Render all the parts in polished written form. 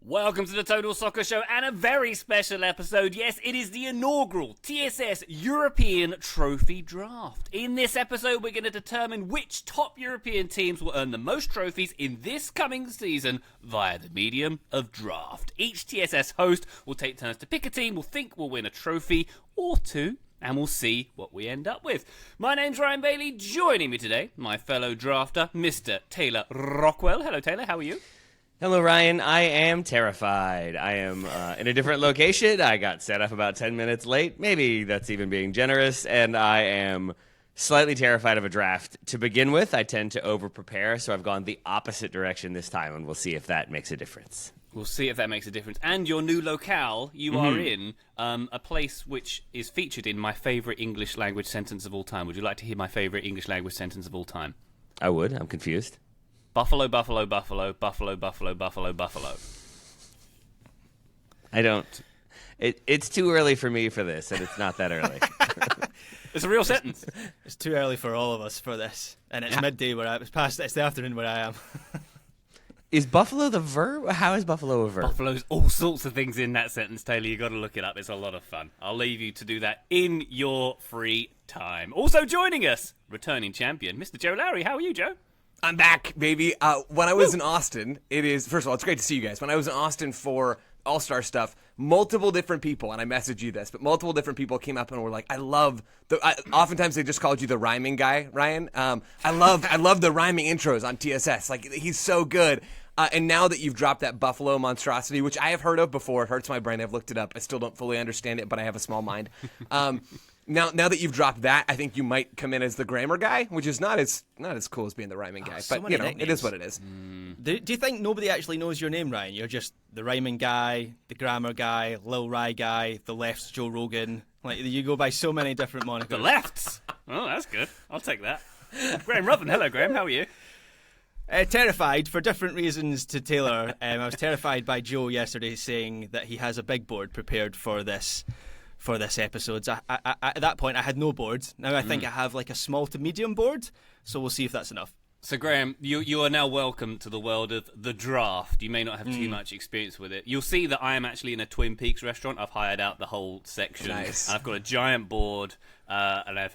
Welcome to the Total Soccer Show and a very special episode. Yes, it is the inaugural TSS European Trophy Draft. In this episode, we're going to determine which top European teams will earn the most trophies in this coming season via the medium of draft. Each TSS host will take turns to pick a team we'll think will win a trophy or two, and we'll see what we end up with. My name's Ryan Bailey. Joining me today, my fellow drafter, Mr. Taylor Rockwell. Hello, Taylor. How are you? Hello, Ryan. I am terrified. I am in a different location. I got set up about 10 minutes late. Maybe that's even being generous. And I am slightly terrified of a draft. To begin with, I tend to over-prepare, so I've gone the opposite direction this time, and we'll see if that makes a difference. We'll see if that makes a difference. And your new locale, you are in a place which is featured in my favourite English language sentence of all time. Would you like to hear my favourite English language sentence of all time? I would. I'm confused. Buffalo, buffalo, buffalo, buffalo, buffalo, buffalo, buffalo. I don't. It's too early for me for this, and it's not that early. It's a real sentence. It's too early for all of us for this, and it's midday where it's the afternoon where I am. Is buffalo the verb? How is buffalo a verb? Buffalo's all sorts of things in that sentence, Taylor. You got to look it up. It's a lot of fun. I'll leave you to do that in your free time. Also joining us, returning champion, Mr. Joe Lowry. How are you, Joe? I'm back, baby. When I was in Austin, first of all, it's great to see you guys. When I was in Austin for All-Star stuff, multiple different people, and I messaged you this, but multiple different people came up and were like, oftentimes they just called you the rhyming guy, Ryan. I love the rhyming intros on TSS. Like, he's so good. And now that you've dropped that Buffalo monstrosity, which I have heard of before, it hurts my brain. I've looked it up. I still don't fully understand it, but I have a small mind. Now that you've dropped that, I think you might come in as the grammar guy, which is not as cool as being the rhyming guy. So but nicknames. It is what it is. Do you think nobody actually knows your name, Ryan? You're just the rhyming guy, the grammar guy, Lil Rye guy, the left's Joe Rogan. Like, you go by so many different monikers. The lefts. Oh, that's good. I'll take that. Graham Ruffin. Hello, Graham. How are you? Terrified for different reasons to Taylor. I was terrified by Joe yesterday saying that he has a big board prepared for this episode. So at that point, I had no board. Now I think I have like a small to medium board, so we'll see if that's enough. So, Graham, you are now welcome to the world of the draft. You may not have too much experience with it. You'll see that I am actually in a Twin Peaks restaurant. I've hired out the whole section. Nice. I've got a giant board, and I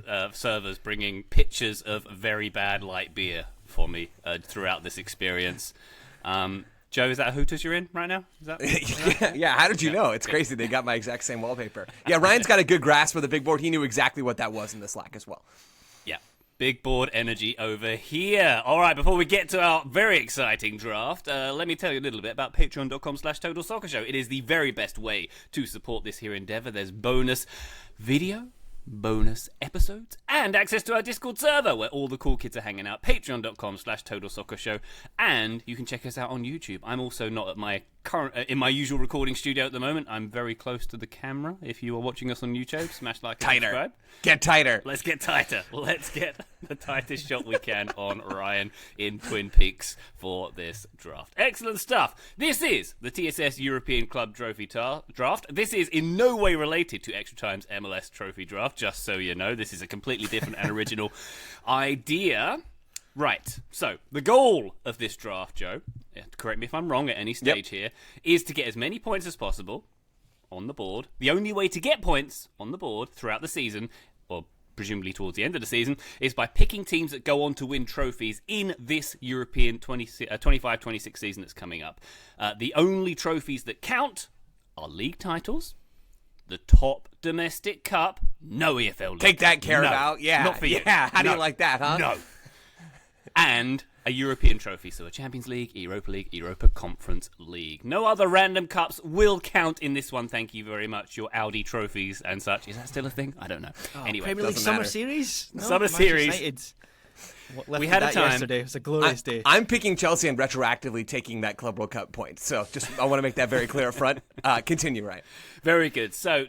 have servers bringing pitchers of very bad light beer for me throughout this experience. Joe, is that a Hooters you're in right now? Is that Yeah, how did you know? It's crazy. They got my exact same wallpaper. Yeah, Ryan's got a good grasp of the big board. He knew exactly what that was in the Slack as well. Yeah. Big board energy over here. All right, before we get to our very exciting draft, let me tell you a little bit about patreon.com/Total Soccer Show. It is the very best way to support this here endeavor. There's bonus video, bonus episodes, and access to our Discord server where all the cool kids are hanging out. Patreon.com/Total Soccer Show. And you can check us out on YouTube. I'm also not at my in my usual recording studio at the moment. I'm very close to the camera. If you are watching us on YouTube, smash like and subscribe. Get tighter. Let's get tighter. Let's get the tightest shot we can on Ryan in Twin Peaks for this draft. Excellent stuff. This is the TSS European Club Trophy Draft. This is in no way related to Extra Time's MLS Trophy Draft, just so you know. This is a completely different and original idea. Right, so the goal of this draft, Joe, correct me if I'm wrong at any stage here, is to get as many points as possible on the board. The only way to get points on the board throughout the season, or presumably towards the end of the season, is by picking teams that go on to win trophies in this European 25-26 season that's coming up. The only trophies that count are league titles, the top domestic cup, no EFL league. Take that, Carabao. Yeah. Not for you. Yeah, how do No. you like that, huh? No. And a European trophy, so a Champions League, Europa Conference League. No other random cups will count in this one, thank you very much. Your Audi trophies and such. Is that still a thing? I don't know. Anyway, Premier League doesn't Summer matter. Series? No, Summer Manchester Series. United. We had a time. yesterday. It was a glorious day. I'm picking Chelsea and retroactively taking that Club World Cup point. So I want to make that very clear up front. Continue, Ryan. Very good. So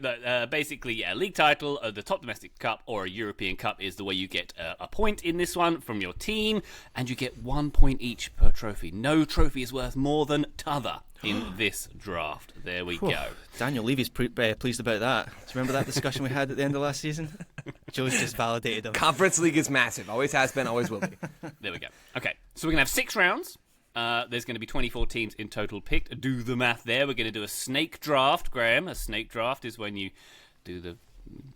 basically, yeah, league title, the top domestic cup, or a European cup is the way you get a point in this one from your team, and you get 1 point each per trophy. No trophy is worth more than t'other in this draft. There we go. Daniel Levy's pleased about that. Do you remember that discussion we had at the end of last season? Joe's just validated him. Conference League is massive. Always has been, always will be. There we go. Okay, so we're going to have 6 rounds. There's going to be 24 teams in total picked. Do the math there. We're going to do a snake draft, Graham. A snake draft is when you do the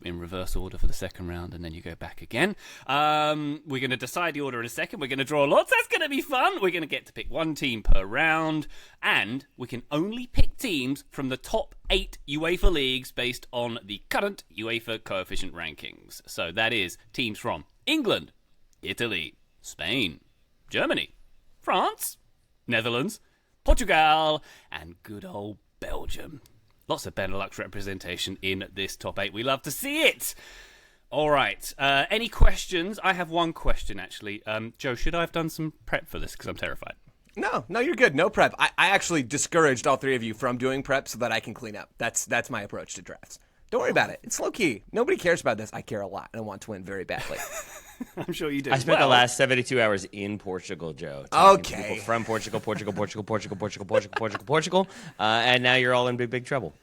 in reverse order for the second round, and then you go back again. We're going to decide the order in a second. We're going to draw lots. That's going to be fun. We're going to get to pick one team per round, and we can only pick teams from the top 8 UEFA leagues based on the current UEFA coefficient rankings. So that is teams from England, Italy, Spain, Germany, France, Netherlands, Portugal, and good old Belgium. Lots of Benelux representation in this top 8. We love to see it. All right. Any questions? I have one question, actually. Joe, should I have done some prep for this? Because I'm terrified. No, you're good. No prep. I actually discouraged all 3 of you from doing prep so that I can clean up. That's my approach to drafts. Don't worry about it. It's low key. Nobody cares about this. I care a lot, and I want to win very badly. I'm sure you do. I spent the last 72 hours in Portugal, Joe. talking to people from Portugal, and now you're all in big trouble.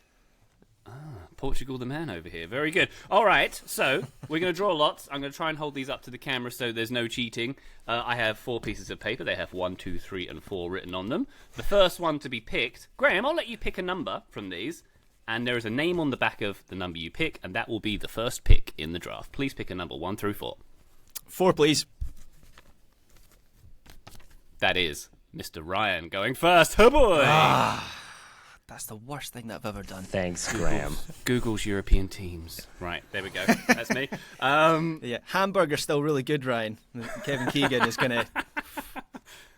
Portugal the man over here. Very good. All right, so we're going to draw lots. I'm going to try and hold these up to the camera so there's no cheating. I have 4 pieces of paper. They have 1, 2, 3, and 4 written on them. The first one to be picked, Graham, I'll let you pick a number from these, and there is a name on the back of the number you pick, and that will be the first pick in the draft. Please pick a number 1 through 4. 4, please. That is Mr. Ryan going first. Oh, boy! That's the worst thing that I've ever done. Thanks, Graham. Google's European teams. Right, there we go. That's me. Yeah, Hamburger's still really good, Ryan. Kevin Keegan is going to...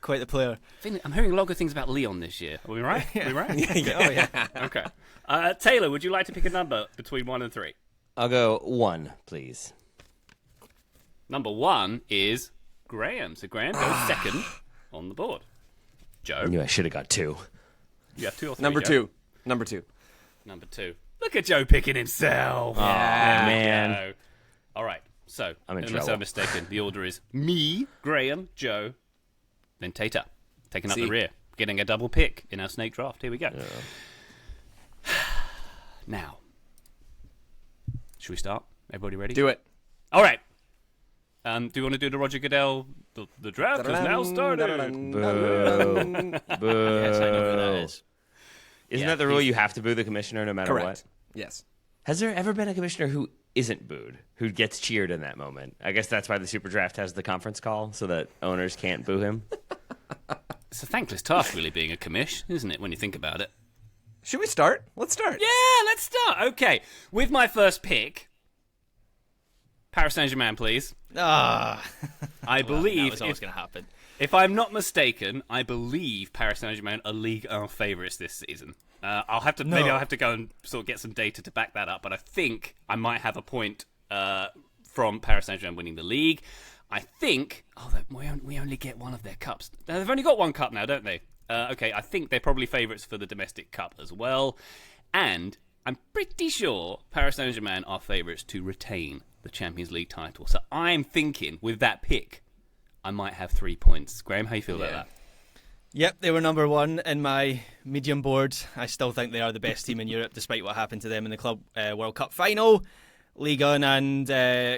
Quite the player. I'm hearing a lot of good things about Leon this year. Are we right? Are we right? Yeah. Okay. Taylor, would you like to pick a number between 1 and 3? I'll go 1, please. Number 1 is Graham. So Graham goes second on the board. Joe? I knew I should have got 2. You have 2 or 3, Number Joe? 2. Number 2. Number 2. Look at Joe picking himself. Oh, man. Go. All right. So, I'm in unless trouble. I'm mistaken, the order is me, Graham, Joe, then Tater. Taking up the rear. Getting a double pick in our snake draft. Here we go. Yeah. Now, should we start? Everybody ready? Do it. All right. Do you want to do the Roger Goodell? The draft has now started. Boo. Boo. Yes, I know who that is. Isn't that the rule? You have to boo the commissioner no matter Correct. what? Yes. Has there ever been a commissioner who isn't booed, who gets cheered in that moment? I guess that's why the Super Draft has the conference call, so that owners can't boo him. It's a thankless task, really, being a commish, isn't it, when you think about it? Should we start? Let's start. Yeah, let's start. Okay, with my first pick, Paris Saint-Germain, please. I believe that was always going to happen. If I'm not mistaken, I believe Paris Saint-Germain are Ligue 1 favourites this season. Maybe I'll have to go and sort of get some data to back that up, but I think I might have a point from Paris Saint-Germain winning the league. I think we only get one of their cups. They've only got one cup now, don't they? Okay, I think they're probably favourites for the domestic cup as well, and I'm pretty sure Paris Saint-Germain are favourites to retain the Champions League title. So I'm thinking with that pick, I might have 3 points. Graham, how you feel about that? Yep, they were number 1 in my medium board. I still think they are the best team in Europe, despite what happened to them in the Club World Cup final. Ligue 1 and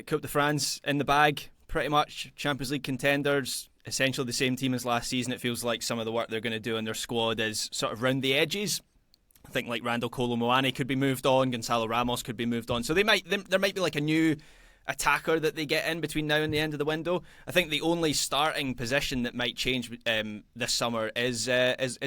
Coupe de France in the bag, pretty much. Champions League contenders, essentially the same team as last season. It feels like some of the work they're going to do in their squad is sort of round the edges. I think like Randall Kolo Muani could be moved on, Gonzalo Ramos could be moved on. So there might be like a new attacker that they get in between now and the end of the window. I think the only starting position that might change this summer is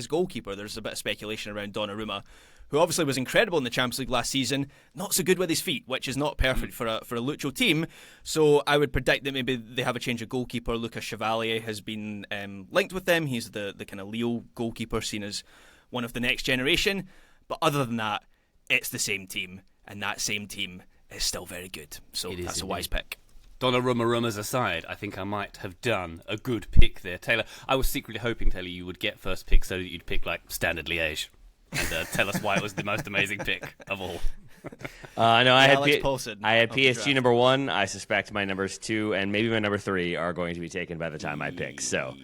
goalkeeper. There's a bit of speculation around Donnarumma, who obviously was incredible in the Champions League last season, not so good with his feet, which is not perfect for a Lucho team. So I would predict that maybe they have a change of goalkeeper. Lucas Chevalier has been linked with them. He's the kind of Leo goalkeeper, seen as one of the next generation. But other than that, it's the same team, and that same team is still very good. So that's a wise pick. Donnarumma aside, I think I might have done a good pick there. Taylor, I was secretly hoping, Taylor, you would get first pick so that you'd pick like Standard Liège and tell us why it was the most amazing pick of all. No, I had PSG number 1. I suspect my numbers 2 and maybe my number 3 are going to be taken by the time I pick. So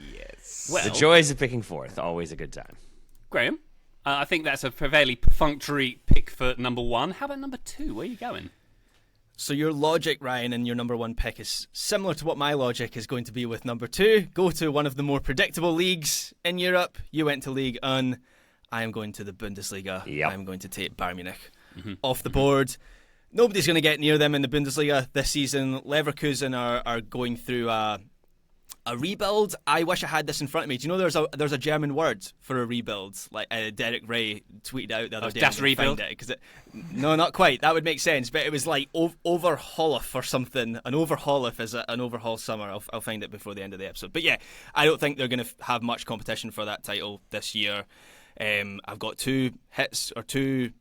Well, the joys of picking 4th, always a good time. Graham, I think that's a fairly perfunctory pick for number 1. How about number 2? Where are you going? So your logic, Ryan, and your number one pick is similar to what my logic is going to be with number 2. Go to one of the more predictable leagues in Europe. You went to Ligue 1. I am going to the Bundesliga. Yep. I'm going to take Bayern Munich off the board. Nobody's going to get near them in the Bundesliga this season. Leverkusen are going through a rebuild. I wish I had this in front of me. Do you know there's a German word for a rebuild? Like Derek Ray tweeted out the other day. Das Rebuild? No, not quite. That would make sense. But it was like overhaulif or something. An overhaulif is an overhaul summer. I'll find it before the end of the episode. But yeah, I don't think they're going to have much competition for that title this year. I've got 2 hits or 2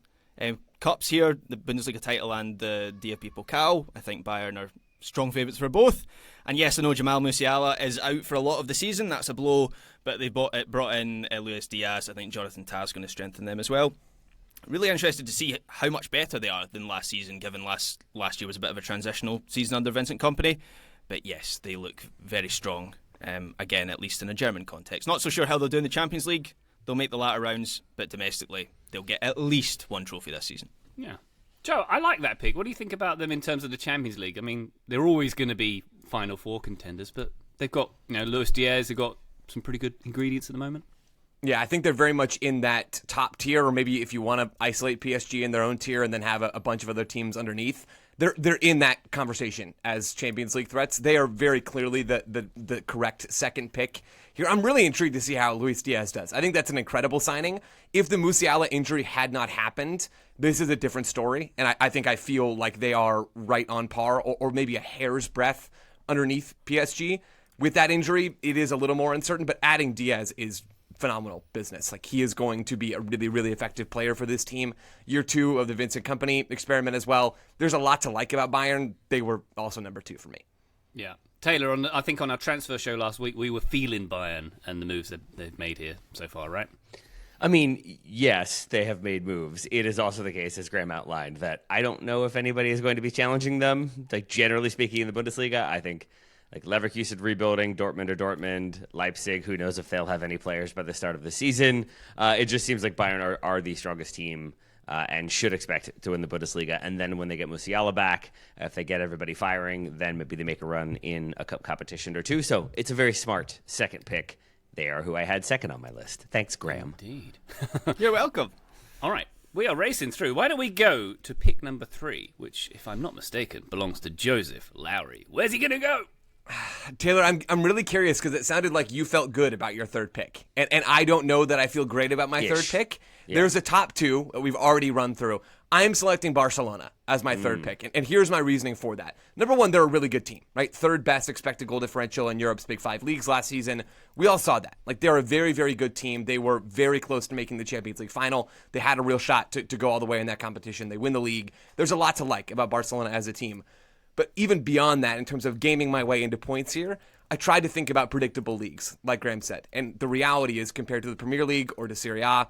cups here, the Bundesliga title and the DFB Pokal. I think Bayern are strong favourites for both. And yes, I know Jamal Musiala is out for a lot of the season. That's a blow, but they brought in Luis Diaz. I think Jonathan Tah is going to strengthen them as well. Really interested to see how much better they are than last season, given last year was a bit of a transitional season under Vincent Kompany. But yes, they look very strong, again, at least in a German context. Not so sure how they'll do in the Champions League. They'll make the latter rounds, but domestically, they'll get at least 1 trophy this season. Yeah. Joe, I like that pick. What do you think about them in terms of the Champions League? I mean, they're always going to be Final Four contenders, but they've got, Luis Diaz, they've got some pretty good ingredients at the moment. Yeah, I think they're very much in that top tier, or maybe if you want to isolate PSG in their own tier and then have a bunch of other teams underneath, they're in that conversation as Champions League threats. They are very clearly the correct second pick here. I'm really intrigued to see how Luis Diaz does. I think that's an incredible signing. If the Musiala injury had not happened, this is a different story, and I think I feel like they are right on par, or maybe a hair's breadth underneath PSG. With that injury, it is a little more uncertain, but adding Diaz is phenomenal business. Like, he is going to be a really, really effective player for this team. Year 2 of the Vincent Kompany experiment as well. There's a lot to like about Bayern. They were also number 2 for me. Yeah. Taylor, I think on our transfer show last week, we were feeling Bayern and the moves that they've made here so far, right? I mean, yes, they have made moves. It is also the case, as Graham outlined, that I don't know if anybody is going to be challenging them. Like, generally speaking, in the Bundesliga, I think like Leverkusen rebuilding, Dortmund, Leipzig, who knows if they'll have any players by the start of the season. It just seems like Bayern are the strongest team and should expect to win the Bundesliga. And then when they get Musiala back, if they get everybody firing, then maybe they make a run in a cup competition or 2. So it's a very smart second pick. They are who I had second on my list. Thanks, Graham. Indeed. You're welcome. All right. We are racing through. Why don't we go to pick number 3, which, if I'm not mistaken, belongs to Joseph Lowry. Where's he going to go? Taylor, I'm really curious because it sounded like you felt good about your third pick. And I don't know that I feel great about my third pick. Yeah. There's a top 2 that we've already run through. I am selecting Barcelona as my third pick. And here's my reasoning for that. Number 1, they're a really good team, right? 3rd best expected goal differential in Europe's Big 5 leagues last season. We all saw that. Like, they're a very, very good team. They were very close to making the Champions League final. They had a real shot to go all the way in that competition. They win the league. There's a lot to like about Barcelona as a team. But even beyond that, in terms of gaming my way into points here, I tried to think about predictable leagues, like Graham said. And the reality is, compared to the Premier League or to Serie A,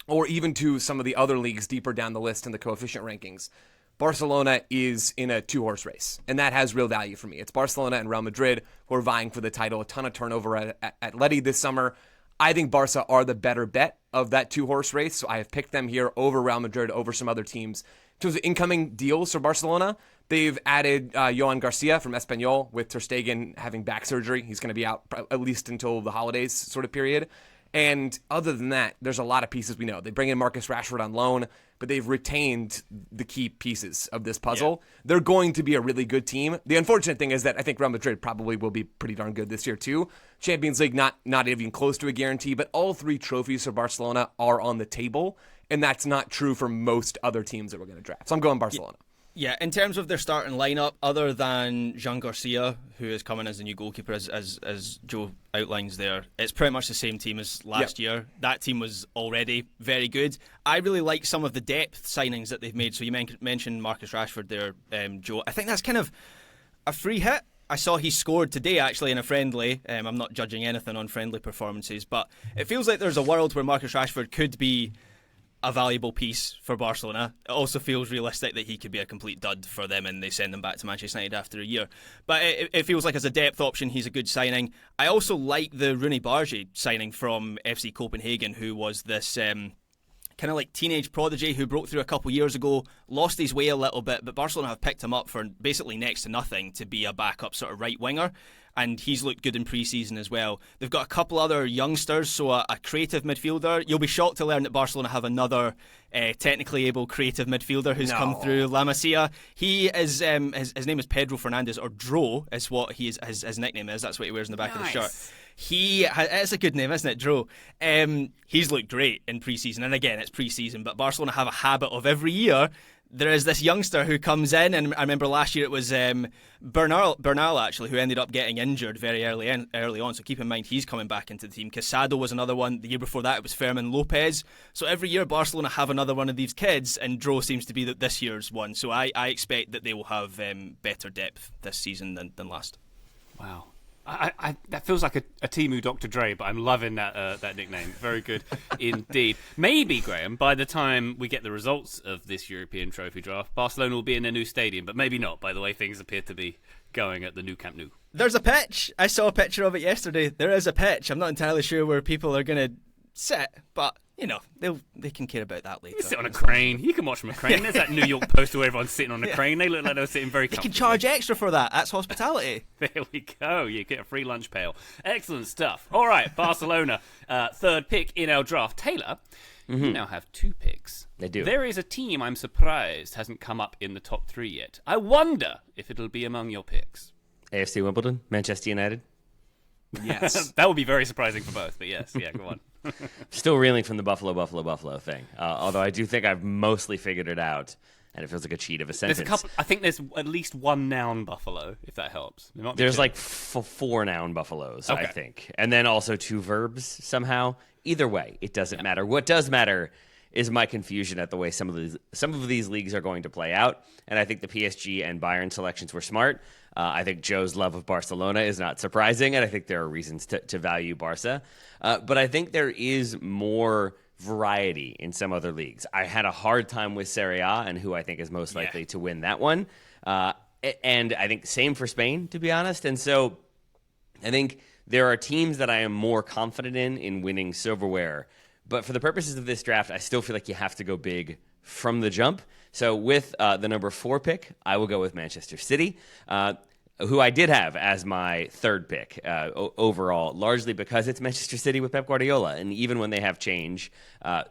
or even to some of the other leagues deeper down the list in the coefficient rankings, Barcelona is in a 2-horse race. And that has real value for me. It's Barcelona and Real Madrid who are vying for the title. A ton of turnover at Letty this summer. I think Barca are the better bet of that 2-horse race. So I have picked them here over Real Madrid, over some other teams. In terms of incoming deals for Barcelona, they've added Johan Garcia from Espanyol, with Ter Stegen having back surgery. He's going to be out at least until the holidays sort of period. And other than that, there's a lot of pieces we know. They bring in Marcus Rashford on loan, but they've retained the key pieces of this puzzle. Yeah. They're going to be a really good team. The unfortunate thing is that I think Real Madrid probably will be pretty darn good this year too. Champions League, not even close to a guarantee, but all 3 trophies for Barcelona are on the table, and that's not true for most other teams that we're going to draft. So I'm going Barcelona. Yeah, in terms of their starting lineup, other than Jean Garcia, who is coming as the new goalkeeper, as Joe outlines there, it's pretty much the same team as last year. That team was already very good. I really like some of the depth signings that they've made. So you mentioned Marcus Rashford there, Joe. I think that's kind of a free hit. I saw he scored today, actually, in a friendly. I'm not judging anything on friendly performances, but it feels like there's a world where Marcus Rashford could be a valuable piece for Barcelona. It also feels realistic that he could be a complete dud for them and they send him back to Manchester United after a year. But it feels like as a depth option, he's a good signing. I also like the Rooney Bargi signing from FC Copenhagen, who was this kind kind of like teenage prodigy who broke through a couple years ago, lost his way a little bit, but Barcelona have picked him up for basically next to nothing to be a backup sort of right winger. And he's looked good in pre-season as well. They've got a couple other youngsters, so a creative midfielder. You'll be shocked to learn that Barcelona have another technically able creative midfielder who's come through, La Masia. He is his name is Pedro Fernandez, or Dro is what his nickname is. That's what he wears in the back of the shirt. It's a good name, isn't it, Dro? He's looked great in pre-season, and again, it's pre-season, but Barcelona have a habit of every year there is this youngster who comes in, and I remember last year it was Bernal actually, who ended up getting injured very early on. So keep in mind he's coming back into the team. Casado was another one. The year before that it was Fermin Lopez. So every year Barcelona have another one of these kids, and Dro seems to be this year's one. So I expect that they will have better depth this season than last. Wow. That feels like a Timu Dr. Dre, but I'm loving that nickname. Very good indeed. Maybe, Graham, by the time we get the results of this European trophy draft, Barcelona will be in their new stadium, but maybe not, by the way things appear to be going at the new Camp Nou. There's a pitch. I saw a picture of it yesterday. There is a pitch. I'm not entirely sure where people are going to sit, but you know, they can care about that later. You sit on a crane. You can watch from a crane. There's that New York poster where everyone's sitting on a crane. They look like they're sitting very comfortably. They can charge extra for that. That's hospitality. There we go. You get a free lunch pail. Excellent stuff. All right, Barcelona, third pick in our draft. Taylor, you now have 2 picks. They do. There is a team I'm surprised hasn't come up in the top 3 yet. I wonder if it'll be among your picks. AFC Wimbledon, Manchester United. Yes. That would be very surprising for both, but yes. Yeah, go on. Still reeling from the Buffalo thing. Although I do think I've mostly figured it out, and it feels like a cheat of a sentence. There's a couple. I think there's at least one noun buffalo, if that helps. There's like 4 noun buffaloes, okay. I think, and then also 2 verbs somehow. Either way, it doesn't matter. What does matter is my confusion at the way some of these leagues are going to play out, and I think the PSG and Bayern selections were smart. I think Joe's love of Barcelona is not surprising, and I think there are reasons to value Barca. But I think there is more variety in some other leagues. I had a hard time with Serie A and who I think is most likely to win that one. And I think same for Spain, to be honest. And so I think there are teams that I am more confident in winning silverware. But for the purposes of this draft, I still feel like you have to go big from the jump. So with the number 4 pick, I will go with Manchester City, who I did have as my third pick overall, largely because it's Manchester City with Pep Guardiola. And even when they have change,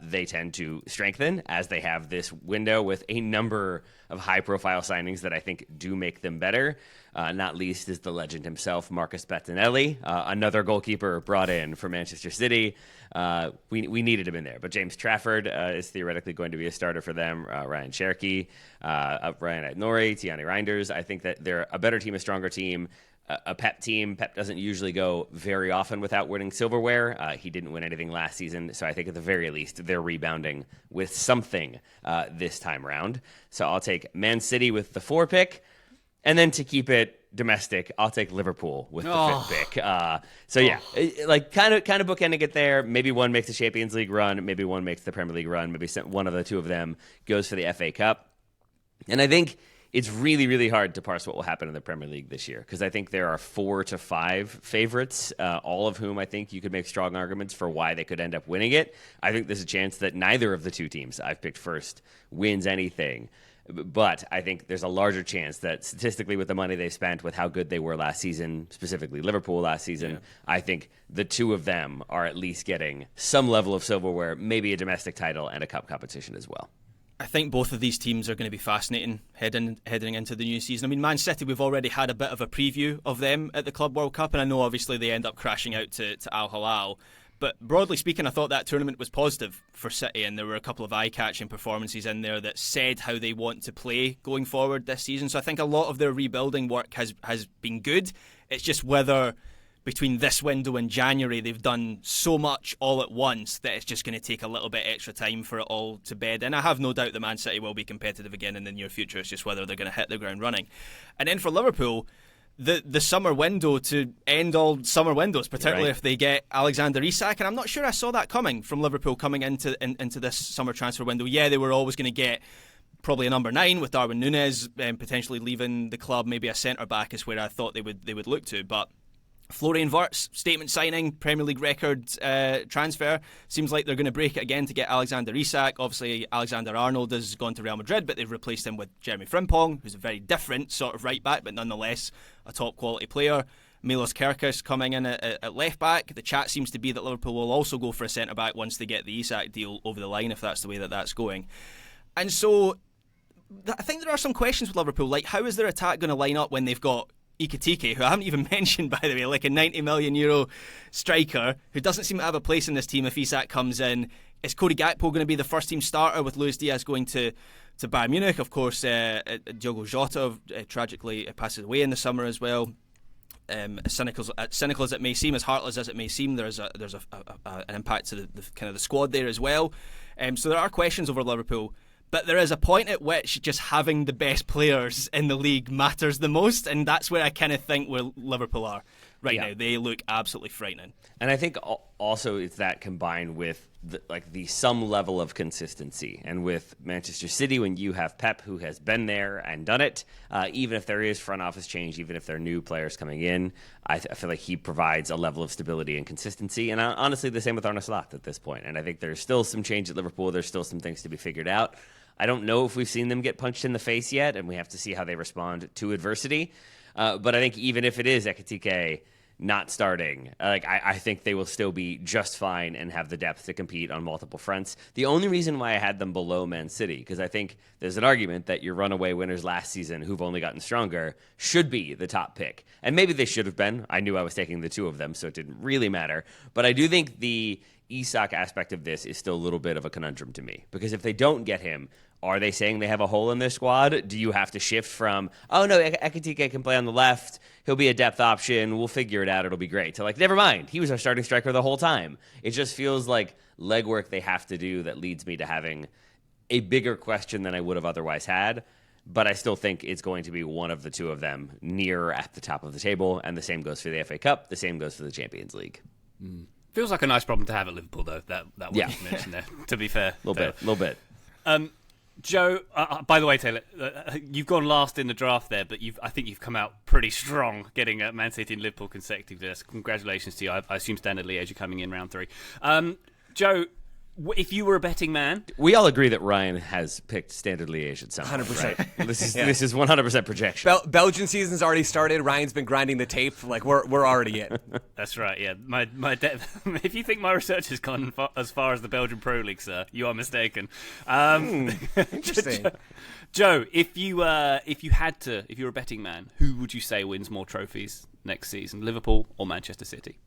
they tend to strengthen, as they have this window with a number of high-profile signings that I think do make them better. Not least is the legend himself, Marcus Bettinelli, another goalkeeper brought in for Manchester City. We needed him in there. But James Trafford is theoretically going to be a starter for them. Ryan Cherky, Ryan Aït-Nouri, Tiani Reinders. I think that they're a better team, a stronger team, a Pep team. Pep doesn't usually go very often without winning silverware. He didn't win anything last season. So I think at the very least they're rebounding with something this time around. So I'll take Man City with the 4 pick. And then to keep it domestic, I'll take Liverpool with the 5th pick. Like kind of bookending it there. Maybe one makes the Champions League run. Maybe one makes the Premier League run. Maybe one of the 2 of them goes for the FA Cup. And I think it's really, really hard to parse what will happen in the Premier League this year, because I think there are 4 to 5 favorites, all of whom I think you could make strong arguments for why they could end up winning it. I think there's a chance that neither of the 2 teams I've picked first wins anything. But I think there's a larger chance that statistically, with the money they spent, with how good they were last season, specifically Liverpool last season, I think the 2 of them are at least getting some level of silverware, maybe a domestic title and a cup competition as well. I think both of these teams are going to be fascinating heading into the new season. I mean, Man City, we've already had a bit of a preview of them at the Club World Cup, and I know obviously they end up crashing out to Al Hilal. But broadly speaking, I thought that tournament was positive for City, and there were a couple of eye-catching performances in there that said how they want to play going forward this season. So I think a lot of their rebuilding work has been good. It's just whether between this window and January they've done so much all at once that it's just going to take a little bit extra time for it all to bed in. I have no doubt that Man City will be competitive again in the near future. It's just whether they're going to hit the ground running. And then for Liverpool, the summer window to end all summer windows, particularly if they get Alexander Isak, and I'm not sure I saw that coming from Liverpool coming into this summer transfer window. Yeah, they were always going to get probably a number 9 with Darwin Núñez potentially leaving the club. Maybe a centre back is where I thought they would look to, but Florian Wirtz, statement signing, Premier League record transfer. Seems like they're going to break it again to get Alexander Isak. Obviously, Alexander Arnold has gone to Real Madrid, but they've replaced him with Jeremy Frimpong, who's a very different sort of right back, but nonetheless a top quality player. Milos Kerkis coming in at left back. The chat seems to be that Liverpool will also go for a centre back once they get the Isak deal over the line, if that's the way that that's going. And so I think there are some questions with Liverpool, like how is their attack going to line up when they've got Ekitike, who I haven't even mentioned, by the way, like a €90 million striker who doesn't seem to have a place in this team if Isak comes in. Is Cody Gakpo going to be the first team starter with Luis Diaz going to Bayern Munich? Of course, Diogo Jota tragically passes away in the summer as well. Cynical as it may seem, as heartless as it may seem, there's an impact to the kind of the squad there as well. So there are questions over Liverpool. But there is a point at which just having the best players in the league matters the most, and that's where I kind of think where Liverpool are right now. They look absolutely frightening. And I think also it's that combined with the some level of consistency. And with Manchester City, when you have Pep, who has been there and done it, even if there is front office change, even if there are new players coming in, I feel like he provides a level of stability and consistency. And honestly, the same with Arne Slot at this point. And I think there's still some change at Liverpool. There's still some things to be figured out. I don't know if we've seen them get punched in the face yet, and we have to see how they respond to adversity. But I think even if it is Ekitike not starting, I think they will still be just fine and have the depth to compete on multiple fronts. The only reason why I had them below Man City, because I think there's an argument that your runaway winners last season, who've only gotten stronger, should be the top pick. And maybe they should have been. I knew I was taking the two of them, so it didn't really matter. But I do think the Isak aspect of this is still a little bit of a conundrum to me, because if they don't get him, are they saying they have a hole in their squad? Do you have to shift from, oh no, Ekitike can play on the left, he'll be a depth option, we'll figure it out, it'll be great, to never mind, he was our starting striker the whole time. It just feels like legwork they have to do that leads me to having a bigger question than I would have otherwise had. But I still think it's going to be one of the two of them near at the top of the table, and the same goes for the FA Cup, the same goes for the Champions League. Feels like a nice problem to have at Liverpool, though, that what you mentioned there, to be fair. A little bit. Joe, by the way, Taylor, you've gone last in the draft there, but I think you've come out pretty strong getting Man City and Liverpool consecutively. Congratulations to you. I assume Standard Liège are coming in round 3. Joe, if you were a betting man... We all agree that Ryan has picked Standard Liège at some point, 100%. right? This is 100% projection. Belgian season's already started. Ryan's been grinding the tape. We're already in. That's right, yeah. If you think my research has gone as far as the Belgian Pro League, sir, you are mistaken. Interesting. Joe, if you were a betting man, who would you say wins more trophies next season, Liverpool or Manchester City?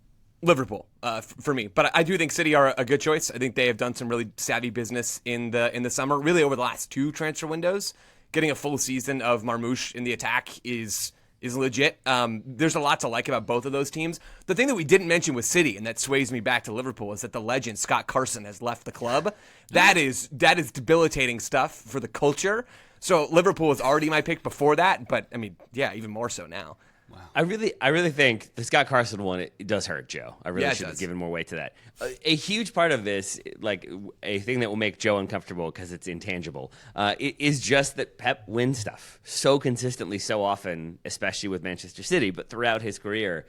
Liverpool, for me, but I do think City are a good choice. I think they have done some really savvy business in the summer, really over the last 2 transfer windows. Getting a full season of Marmoush in the attack is legit. There's a lot to like about both of those teams. The thing that we didn't mention with City, and that sways me back to Liverpool, is that the legend Scott Carson has left the club. That is debilitating stuff for the culture. So Liverpool was already my pick before that, but I mean, yeah, even more so now. Wow. I really think the Scott Carson one, it does hurt, Joe. I really should have does. given more weight to that. A huge part of this, like a thing that will make Joe uncomfortable because it's intangible, is just that Pep wins stuff so consistently, so often, especially with Manchester City, but throughout his career.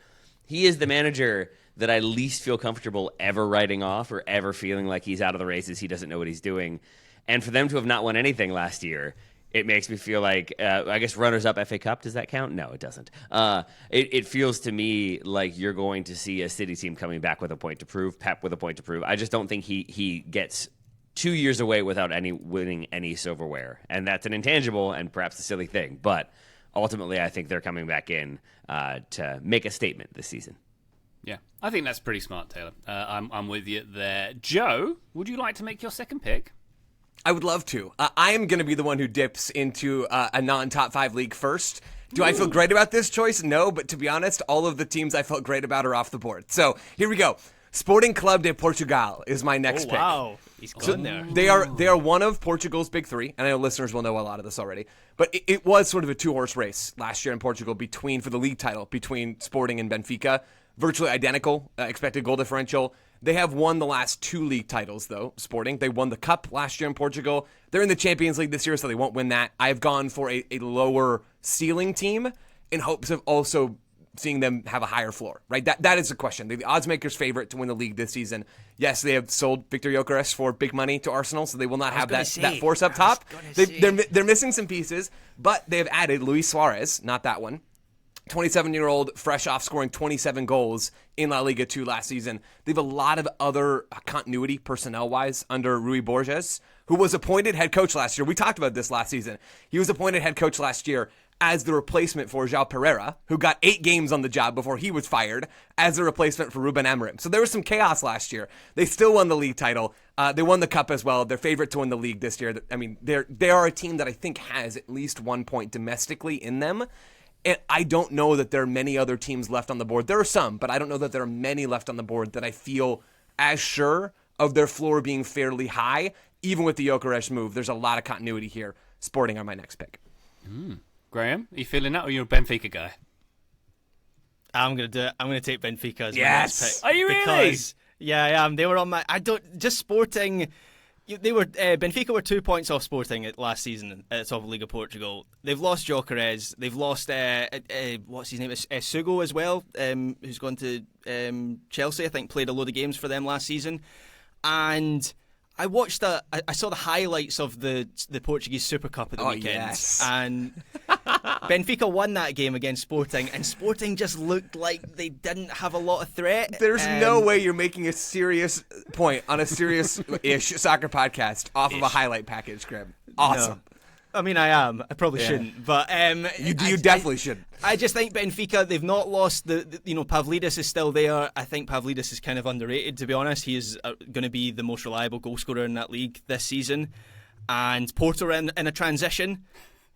He is the manager that I least feel comfortable ever writing off or ever feeling like he's out of the races, he doesn't know what he's doing. And for them to have not won anything last year, it makes me feel like, I guess, runners-up FA Cup, does that count? No, it doesn't. It feels to me like you're going to see a City team coming back with a point to prove, Pep with a point to prove. I just don't think he gets 2 years away without winning any silverware. And that's an intangible and perhaps a silly thing. But ultimately, I think they're coming back in to make a statement this season. Yeah, I think that's pretty smart, Taylor. I'm with you there. Joe, would you like to make your second pick? I would love to. I am going to be the one who dips into a non-top 5 league first. Do I feel great about this choice? No, but to be honest, all of the teams I felt great about are off the board. So here we go. Sporting Club de Portugal is my next pick. Wow, he's good there. They are one of Portugal's big 3, and I know listeners will know a lot of this already. But it was sort of a 2-horse race last year in Portugal for the league title between Sporting and Benfica. Virtually identical expected goal differential. They have won the last 2 league titles, though, Sporting. They won the Cup last year in Portugal. They're in the Champions League this year, so they won't win that. I've gone for a lower ceiling team in hopes of also seeing them have a higher floor, right? That is the question. They're the odds makers' favorite to win the league this season. Yes, they have sold Victor Gyökeres for big money to Arsenal, so they will not have that force up top. They're missing some pieces, but they have added Luis Suarez, not that one. 27-year-old, fresh off scoring 27 goals in La Liga 2 last season. They have a lot of other continuity personnel-wise under Rui Borges, who was appointed head coach last year. We talked about this last season. He was appointed head coach last year as the replacement for João Pereira, who got 8 games on the job before he was fired, as a replacement for Ruben Amorim. So there was some chaos last year. They still won the league title. They won the cup as well. They're favorite to win the league this year. I mean, they are a team that I think has at least 1 point domestically in them. And I don't know that there are many other teams left on the board. There are some, but I don't know that there are many left on the board that I feel as sure of their floor being fairly high. Even with the Gyökeres move, there's a lot of continuity here. Sporting are my next pick. Graham, are you feeling that, or are you a Benfica guy? I'm gonna do it. I'm gonna take Benfica as my Yes! next pick. Are you really? Because, yeah, I am. They were on my. I don't just Sporting. They were Benfica were 2 points off Sporting last season at the top of Liga Portugal. They've lost Gyökeres. They've lost what's his name? Sugo as well, who's gone to Chelsea. I think played a load of games for them last season. And I watched I saw the highlights of the Portuguese Super Cup at the weekend, yes. and Benfica won that game against Sporting, and Sporting just looked like they didn't have a lot of threat. There's no way you're making a serious point on a serious-ish soccer podcast off of a highlight package, Graham. Awesome. No. I mean, I am. I probably shouldn't, but You definitely should. I just think Benfica, they've not lost Pavlidis is still there. I think Pavlidis is kind of underrated, to be honest. He is going to be the most reliable goal scorer in that league this season. And Porto are in a transition.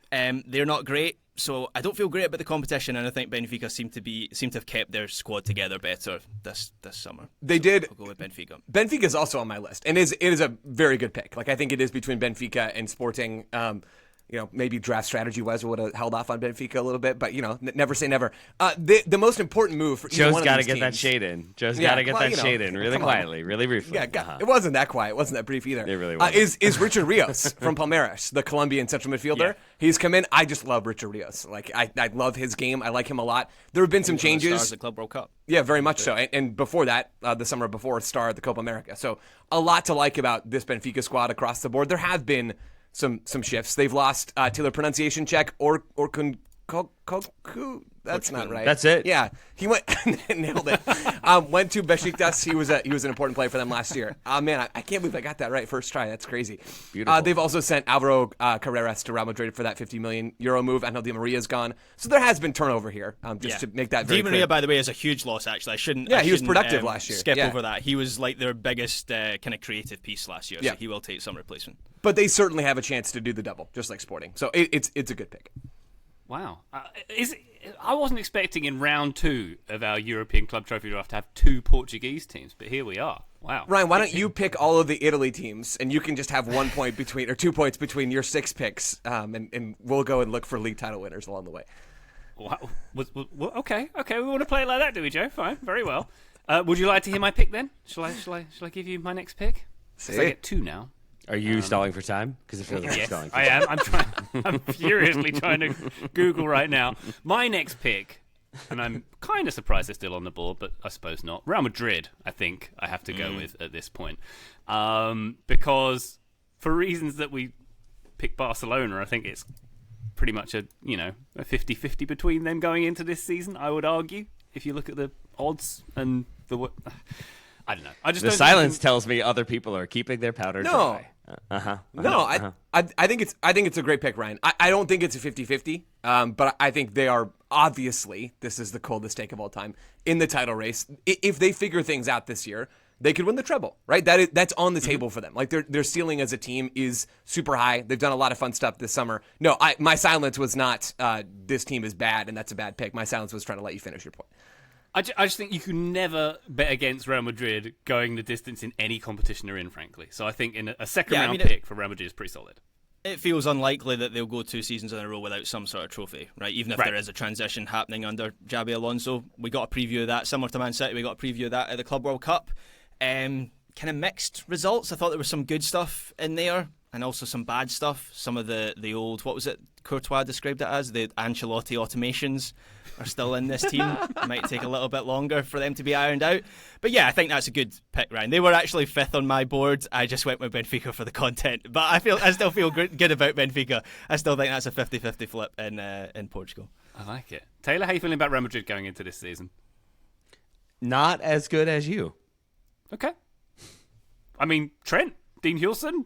They're not great, so I don't feel great about the competition. And I think Benfica seem to have kept their squad together better this summer. They did. I'll go with Benfica. Benfica is also on my list, and it is a very good pick. Like, I think it is between Benfica and Sporting. Maybe draft strategy-wise, we would have held off on Benfica a little bit, but, never say never. The most important move for Joe's got to get that shade in. Joe's got to get that shade in really quietly, really briefly. Yeah, It wasn't that quiet. It wasn't that brief either. It really wasn't. Is Richard Rios from Palmeiras, the Colombian central midfielder. Yeah. He's come in. I just love Richard Rios. Like, I love his game. I like him a lot. There have been some changes. Stars at Club World Cup. Yeah, very much so. And before that, the summer before, star at the Copa America. So a lot to like about this Benfica squad across the board. There have been some shifts. They've lost to the pronunciation check or Koku. That's not right. That's it. Yeah, he went nailed it. Went to Besiktas. He was an important player for them last year. Man, I can't believe I got that right first try. That's crazy. Beautiful. They've also sent Alvaro Carreras to Real Madrid for that €50 million move. I know Di Maria's gone, so there has been turnover here. To make that very Di Maria, clear. by the way, is a huge loss. Actually, I shouldn't. Yeah, I he was shouldn't, productive last year. Skip Yeah. over that. He was like their biggest kind of creative piece last year. Yeah. So he will take some replacement. But they certainly have a chance to do the double, just like Sporting. So it's a good pick. Wow. I wasn't expecting in round 2 of our European Club Trophy draft to have 2 Portuguese teams, but here we are. Wow. Ryan, why don't you pick all of the Italy teams, and you can just have 1 point between, or 2 points between your 6 picks, and we'll go and look for league title winners along the way. Wow. Okay, we want to play it like that, do we, Joe? Fine, very well. Would you like to hear my pick then? Shall I give you my next pick? Because I get 2 now. Are you stalling for time? Because it feels like you're Yes, stalling for I time. am. I'm furiously trying to Google right now. My next pick, and I'm kind of surprised they're still on the board, but I suppose not. Real Madrid, I think I have to go with at this point. Because for reasons that we picked Barcelona, I think it's pretty much a 50-50 between them going into this season, I would argue, if you look at the odds and the... I don't know. The silence tells me other people are keeping their powder dry. No, I think it's a great pick, Ryan. I don't think it's a 50-50, but I think they are obviously, this is the coldest take of all time, in the title race. If they figure things out this year, they could win the treble, right? That's on the table for them. Like their ceiling as a team is super high. They've done a lot of fun stuff this summer. No, my silence was not this team is bad and that's a bad pick. My silence was trying to let you finish your point. I just think you can never bet against Real Madrid going the distance in any competition they're in, frankly. So I think in a second-round pick for Real Madrid is pretty solid. It feels unlikely that they'll go 2 seasons in a row without some sort of trophy, right? Even if there is a transition happening under Xabi Alonso. We got a preview of that. Similar to Man City, we got a preview of that at the Club World Cup. Kind of mixed results. I thought there was some good stuff in there and also some bad stuff. Some of the old, what was it, Courtois described it as, the Ancelotti automations are still in this team. It might take a little bit longer for them to be ironed out. But yeah, I think that's a good pick, Ryan. They were actually 5th on my board. I just went with Benfica for the content. But I still feel good about Benfica. I still think that's a 50-50 flip in Portugal. I like it. Taylor, how are you feeling about Real Madrid going into this season? Not as good as you. Okay. I mean, Trent, Dean Hulson,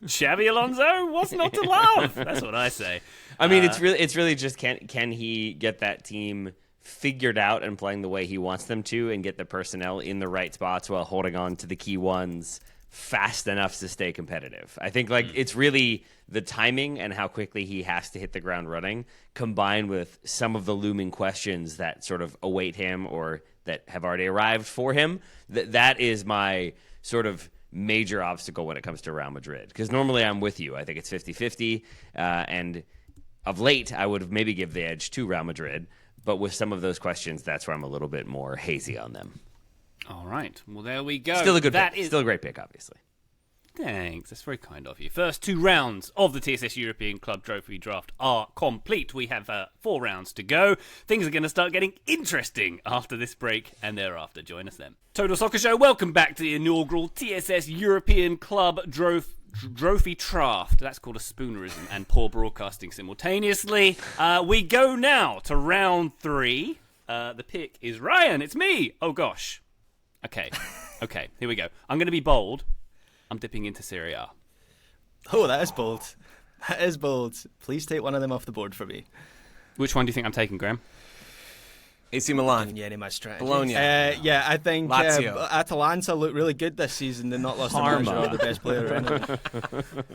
Xavi Alonso, what's not to love? That's what I say. I mean, it's really just can he get that team figured out and playing the way he wants them to, and get the personnel in the right spots while holding on to the key ones fast enough to stay competitive. I think it's really the timing and how quickly he has to hit the ground running, combined with some of the looming questions that sort of await him or that have already arrived for him. That is my sort of major obstacle when it comes to Real Madrid. Because normally I'm with you. I think it's 50-50. And of late, I would maybe give the edge to Real Madrid. But with some of those questions, that's where I'm a little bit more hazy on them. All right. Well, there we go. Still a good pick. Still a great pick, obviously. Thanks. That's very kind of you. First 2 rounds of the TSS European Club Trophy Draft are complete. We have 4 rounds to go. Things are going to start getting interesting after this break and thereafter. Join us then. Total Soccer Show, welcome back to the inaugural TSS European Club Trophy Draft. That's called a spoonerism and poor broadcasting simultaneously. We go now to round 3. The pick is Ryan. It's me. Oh, gosh. Okay, here we go. I'm going to be bold. I'm dipping into Serie A. Oh, that is bold. That is bold. Please take one of them off the board for me. Which one do you think I'm taking, Graham? AC Milan. Yeah, any of my strategy. Bologna. Yeah, I think Lazio. Atalanta look really good this season. They're not lost their manager or the best player.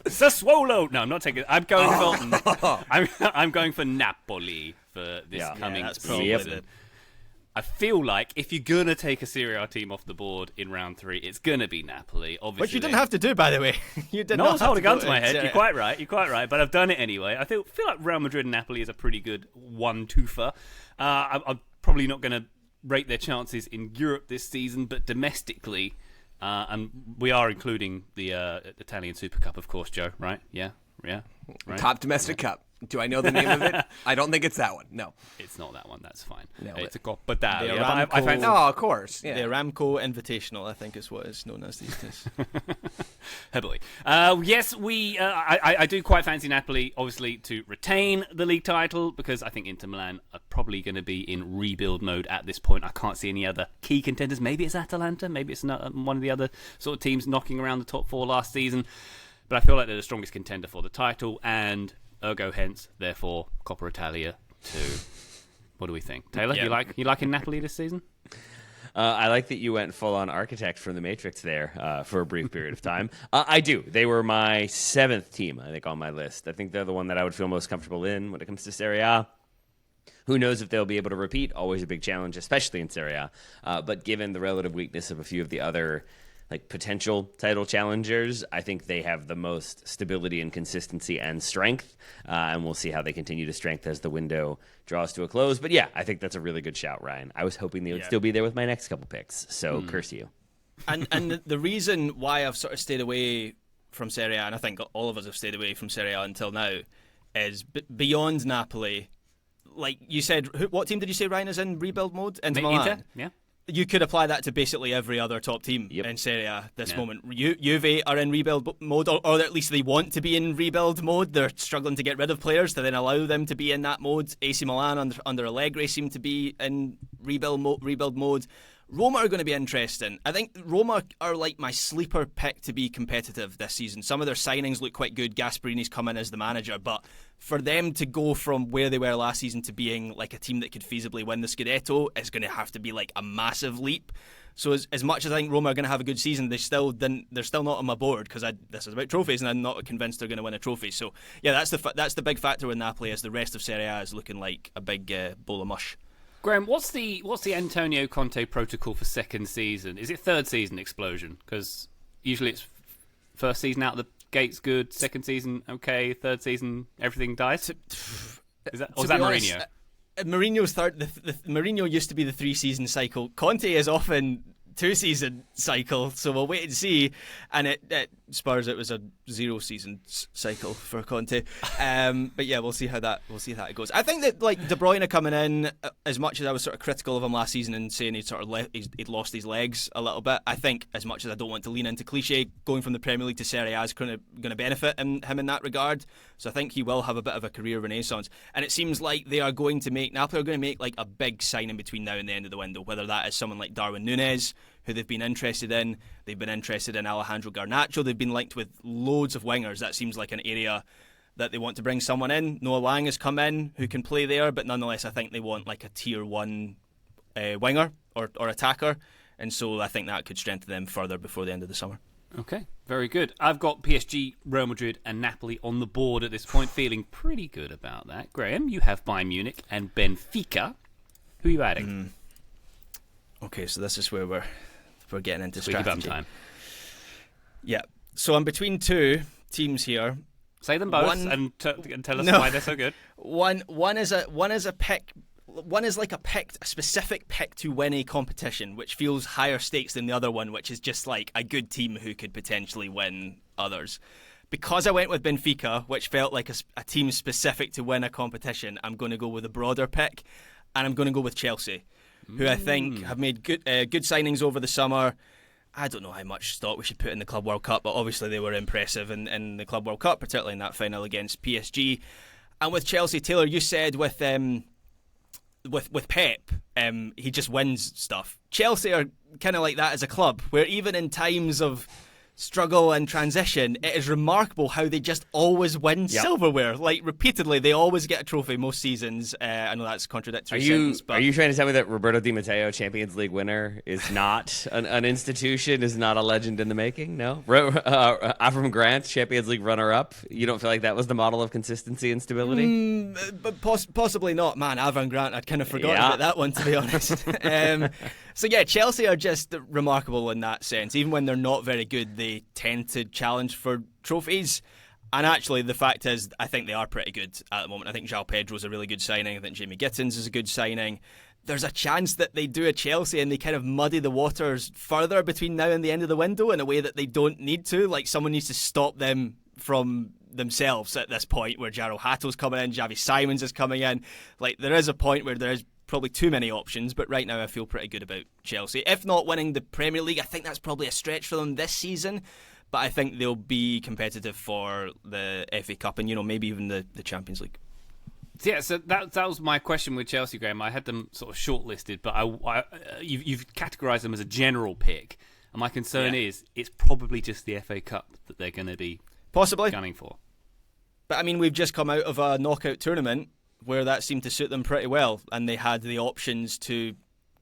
Sassuolo. No, I'm not taking. I'm going for. I'm going for Napoli for this coming season. I feel like if you're going to take a Serie A team off the board in round 3, it's going to be Napoli, obviously. Which you didn't have to do, by the way. You did no not one's holding on to my head. You're quite right. But I've done it anyway. I feel like Real Madrid and Napoli is a pretty good one-twofer. I'm probably not going to rate their chances in Europe this season, but domestically, and we are including the Italian Super Cup, of course, Joe, right? Yeah. Right. Top domestic cup. Do I know the name of it? I don't think it's that one. No. It's not that one. That's fine. No, it's a Coppa Italia. No, of course. Yeah. The Aramco Invitational, I think is what it's known as these days. Heavily. Yes, I do quite fancy Napoli, obviously, to retain the league title, because I think Inter Milan are probably going to be in rebuild mode at this point. I can't see any other key contenders. Maybe it's Atalanta. Maybe it's one of the other sort of teams knocking around the top 4 last season. But I feel like they're the strongest contender for the title, and ergo hence, therefore, Coppa Italia too. What do we think, Taylor? Yeah. You liking Napoli this season? I like that you went full on architect from the Matrix there for a brief period of time. I do. They were my 7th team, I think, on my list. I think they're the one that I would feel most comfortable in when it comes to Serie A. Who knows if they'll be able to repeat? Always a big challenge, especially in Serie A. But given the relative weakness of a few of the other potential title challengers, I think they have the most stability and consistency and strength, and we'll see how they continue to strengthen as the window draws to a close. But yeah, I think that's a really good shout, Ryan. I was hoping they would still be there with my next couple picks, so curse you. And the reason why I've sort of stayed away from Serie A, and I think all of us have stayed away from Serie A until now, is beyond Napoli. Like you said, what team did you say Ryan is in rebuild mode? Inter Milan. Inter? Yeah. You could apply that to basically every other top team in Serie A this moment. Juve are in rebuild mode, or at least they want to be in rebuild mode. They're struggling to get rid of players to then allow them to be in that mode. AC Milan under Allegri seem to be in rebuild mode. Roma are going to be interesting. I think Roma are like my sleeper pick to be competitive this season. Some of their signings look quite good. Gasparini's come in as the manager, but for them to go from where they were last season to being like a team that could feasibly win the Scudetto is going to have to be like a massive leap. So as much as I think Roma are going to have a good season, they're still not on my board, because this is about trophies and I'm not convinced they're going to win a trophy. So yeah, that's the big factor with Napoli, as the rest of Serie A is looking like a big bowl of mush. Graham, what's the Antonio Conte protocol for second season? Is it third season explosion? Because usually it's first season out the gates good, second season okay, third season everything dies. Is that Mourinho? Mourinho's third. Mourinho used to be the 3-season cycle. Conte is often 2-season cycle, so we'll wait and see. And at Spurs, it was a 0-season cycle for Conte. But yeah, we'll see how that goes. I think that like De Bruyne coming in, as much as I was sort of critical of him last season and saying he'd lost his legs a little bit, I think as much as I don't want to lean into cliche, going from the Premier League to Serie A is going to benefit him in that regard. So I think he will have a bit of a career renaissance. And it seems like Napoli are going to make like a big signing between now and the end of the window, whether that is someone like Darwin Núñez, who they've been interested in. They've been interested in Alejandro Garnacho. They've been linked with loads of wingers. That seems like an area that they want to bring someone in. Noah Lang has come in who can play there, but nonetheless I think they want like a tier 1 winger or attacker, and so I think that could strengthen them further before the end of the summer. Okay, very good. I've got PSG, Real Madrid and Napoli on the board at this point, feeling pretty good about that. Graham, you have Bayern Munich and Benfica. Who are you adding? Okay, so this is where we're getting into Squeaky bum strategy. time. Yeah, so I'm between two teams here. Say them both and tell us why they're so good. One is a pick. One is like a specific pick to win a competition, which feels higher stakes than the other one, which is just like a good team who could potentially win others. Because I went with Benfica, which felt like a team specific to win a competition, I'm going to go with a broader pick, and I'm going to go with Chelsea, who I think have made good signings over the summer. I don't know how much stock we should put in the Club World Cup, but obviously they were impressive in the Club World Cup, particularly in that final against PSG. And with Chelsea, Taylor, you said with Pep, he just wins stuff. Chelsea are kind of like that as a club, where even in times of struggle and transition, it is remarkable how they just always win silverware. Like repeatedly, they always get a trophy most seasons. I know that's contradictory. Are you trying to tell me that Roberto Di Matteo, Champions League winner, is not an institution, is not a legend in the making? No. Avram Grant, Champions League runner-up. You don't feel like that was the model of consistency and stability? But possibly not. Man, Avram Grant, I'd kind of forgotten about that one, to be honest. So yeah, Chelsea are just remarkable in that sense. Even when they're not very good, they tend to challenge for trophies. And actually, the fact is, I think they are pretty good at the moment. I think João Pedro's a really good signing. I think Jamie Gittins is a good signing. There's a chance that they do a Chelsea and they kind of muddy the waters further between now and the end of the window in a way that they don't need to. Like someone needs to stop them from themselves at this point, where Jaro Hato's coming in, Javi Simons is coming in. Like there is a point where there is probably too many options, but right now I feel pretty good about Chelsea. If not winning the Premier League, I think that's probably a stretch for them this season, but I think they'll be competitive for the FA Cup and maybe even the Champions League. Yeah, so that was my question with Chelsea, Graham. I had them sort of shortlisted, but you've categorised them as a general pick, and my concern is it's probably just the FA Cup that they're going to be possibly gunning for. But I mean, we've just come out of a knockout tournament where that seemed to suit them pretty well, and they had the options to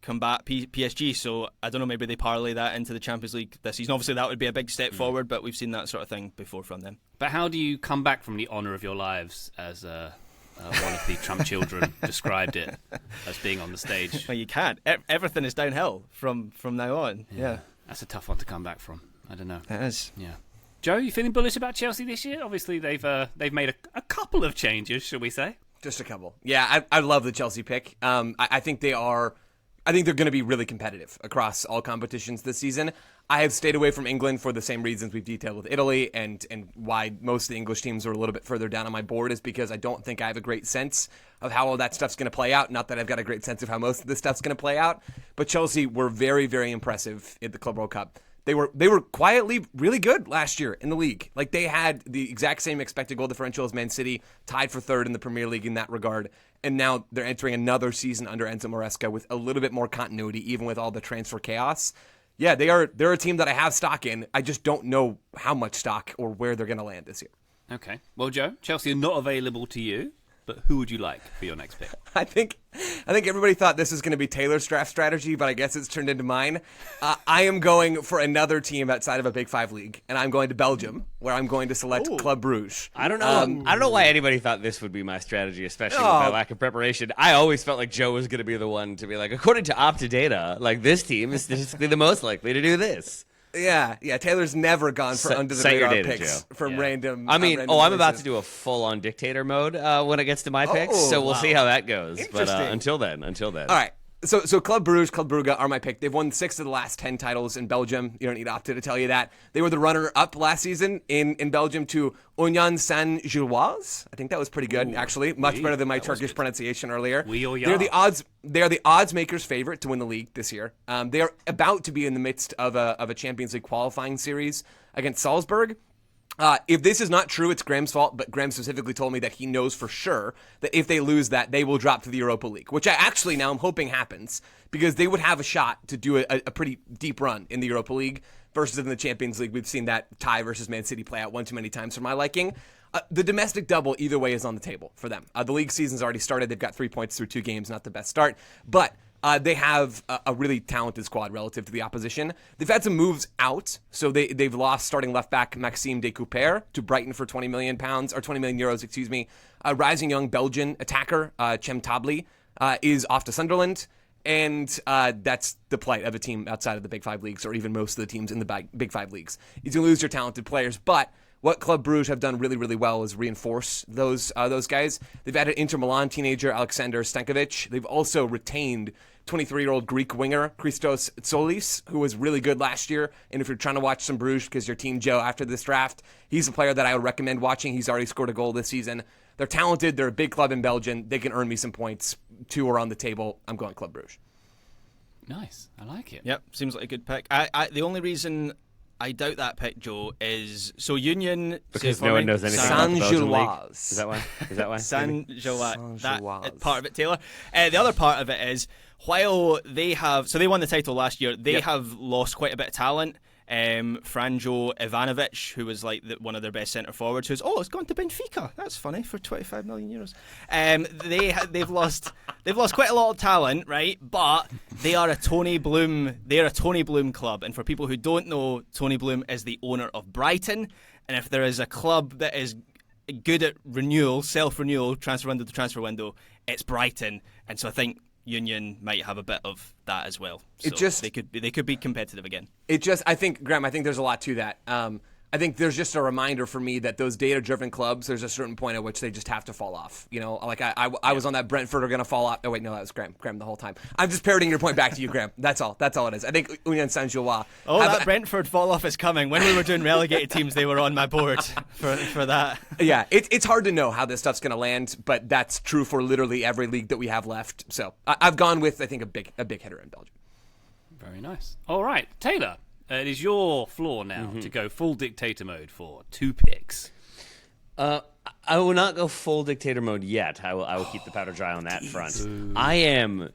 combat PSG. So I don't know, maybe they parlay that into the Champions League this season. Obviously, that would be a big step forward, but we've seen that sort of thing before from them. But how do you come back from the honour of your lives, as one of the Trump children described it, as being on the stage? Well, you can't. Everything is downhill from now on. Yeah. That's a tough one to come back from. I don't know. It is. Yeah. Joe, you feeling bullish about Chelsea this year? Obviously, they've made a couple of changes, shall we say? Just a couple. Yeah, I love the Chelsea pick. I think they are. I think they're going to be really competitive across all competitions this season. I have stayed away from England for the same reasons we've detailed with Italy, and why most of the English teams are a little bit further down on my board is because I don't think I have a great sense of how all that stuff's going to play out. Not that I've got a great sense of how most of this stuff's going to play out, but Chelsea were very, very impressive at the Club World Cup. They were quietly really good last year in the league. Like they had the exact same expected goal differential as Man City, tied for third in the Premier League in that regard. And now they're entering another season under Enzo Maresca with a little bit more continuity, even with all the transfer chaos. Yeah, they're a team that I have stock in. I just don't know how much stock or where they're going to land this year. Okay. Well, Joe, Chelsea are not available to you, but who would you like for your next pick? I think everybody thought this was going to be Taylor's draft strategy, but I guess it's turned into mine. I am going for another team outside of a Big Five league, and I'm going to Belgium, where I'm going to select Club Bruges. I don't know why anybody thought this would be my strategy, especially with my lack of preparation. I always felt like Joe was going to be the one to be like, according to Opta data, like this team is statistically the most likely to do this. Yeah. Taylor's never gone for under the radar data, picks Joe. from random. I'm about to do a full on dictator mode when it gets to my picks, so we'll see how that goes. But until then, all right. So Club Brugge are my pick. They've won 6 of the last 10 titles in Belgium. You don't need Opta to tell you that. They were the runner-up last season in Belgium to Union Saint-Gilloise. I think that was pretty good, actually. Much better than my Turkish pronunciation earlier. They're the odds makers' favorite to win the league this year. They are about to be in the midst of a Champions League qualifying series against Salzburg. If this is not true, it's Graham's fault, but Graham specifically told me that he knows for sure that if they lose that, they will drop to the Europa League, which I actually now I'm hoping happens because they would have a shot to do a pretty deep run in the Europa League versus in the Champions League. We've seen that tie versus Man City play out one too many times for my liking. The domestic double either way is on the table for them. The league season's already started. They've got 3 points through 2 games, not the best start, but they have a really talented squad relative to the opposition. They've had some moves out, so they've lost starting left back Maxime Decouper to Brighton for £20 million or 20 million euros, excuse me. Rising young Belgian attacker Chem Tabli is off to Sunderland, and that's the plight of a team outside of the Big Five leagues, or even most of the teams in the Big Five leagues. You can lose your talented players, but what Club Brugge have done really, really well is reinforce those guys. They've added Inter Milan teenager Alexander Stankovic. They've also retained 23-year-old Greek winger Christos Tsolis, who was really good last year. And if you're trying to watch some Bruges because you're Team Joe after this draft, he's a player that I would recommend watching. He's already scored a goal this season. They're talented. They're a big club in Belgium. They can earn me some points. 2 are on the table. I'm going Club Brugge. Nice. I like it. Yep, seems like a good pick. The only reason I doubt that pick, Joe, is so Union because no one knows anything about the Belgian league. Is that why? Saint-Gilloise. That part of it, Taylor. The other part of it is while they won the title last year, they have lost quite a bit of talent. Franjo Ivanovic, who was like one of their best centre forwards, who's it's gone to Benfica. That's funny for 25 million euros. They've lost quite a lot of talent, right? But they are a Tony Bloom. They're a Tony Bloom club, and for people who don't know, Tony Bloom is the owner of Brighton. And if there is a club that is good at renewal, self-renewal, transfer window to transfer window, it's Brighton. And so I think Union might have a bit of that as well. So they could be competitive again. I think, Graham, there's a lot to that. I think there's just a reminder for me that those data-driven clubs, there's a certain point at which they just have to fall off. You know, like I was on that Brentford are going to fall off. Oh, wait, no, that was Graham the whole time. I'm just parroting your point back to you, Graham. That's all it is. I think Union Saint-Gilloise. That Brentford fall-off is coming. When we were doing relegated teams, they were on my board for that. Yeah, it's hard to know how this stuff's going to land, but that's true for literally every league that we have left. So I've gone with, I think, a big hitter in Belgium. Very nice. All right, Taylor. It is your floor now to go full dictator mode for 2 picks. I will not go full dictator mode yet. I will keep the powder dry on that front. I am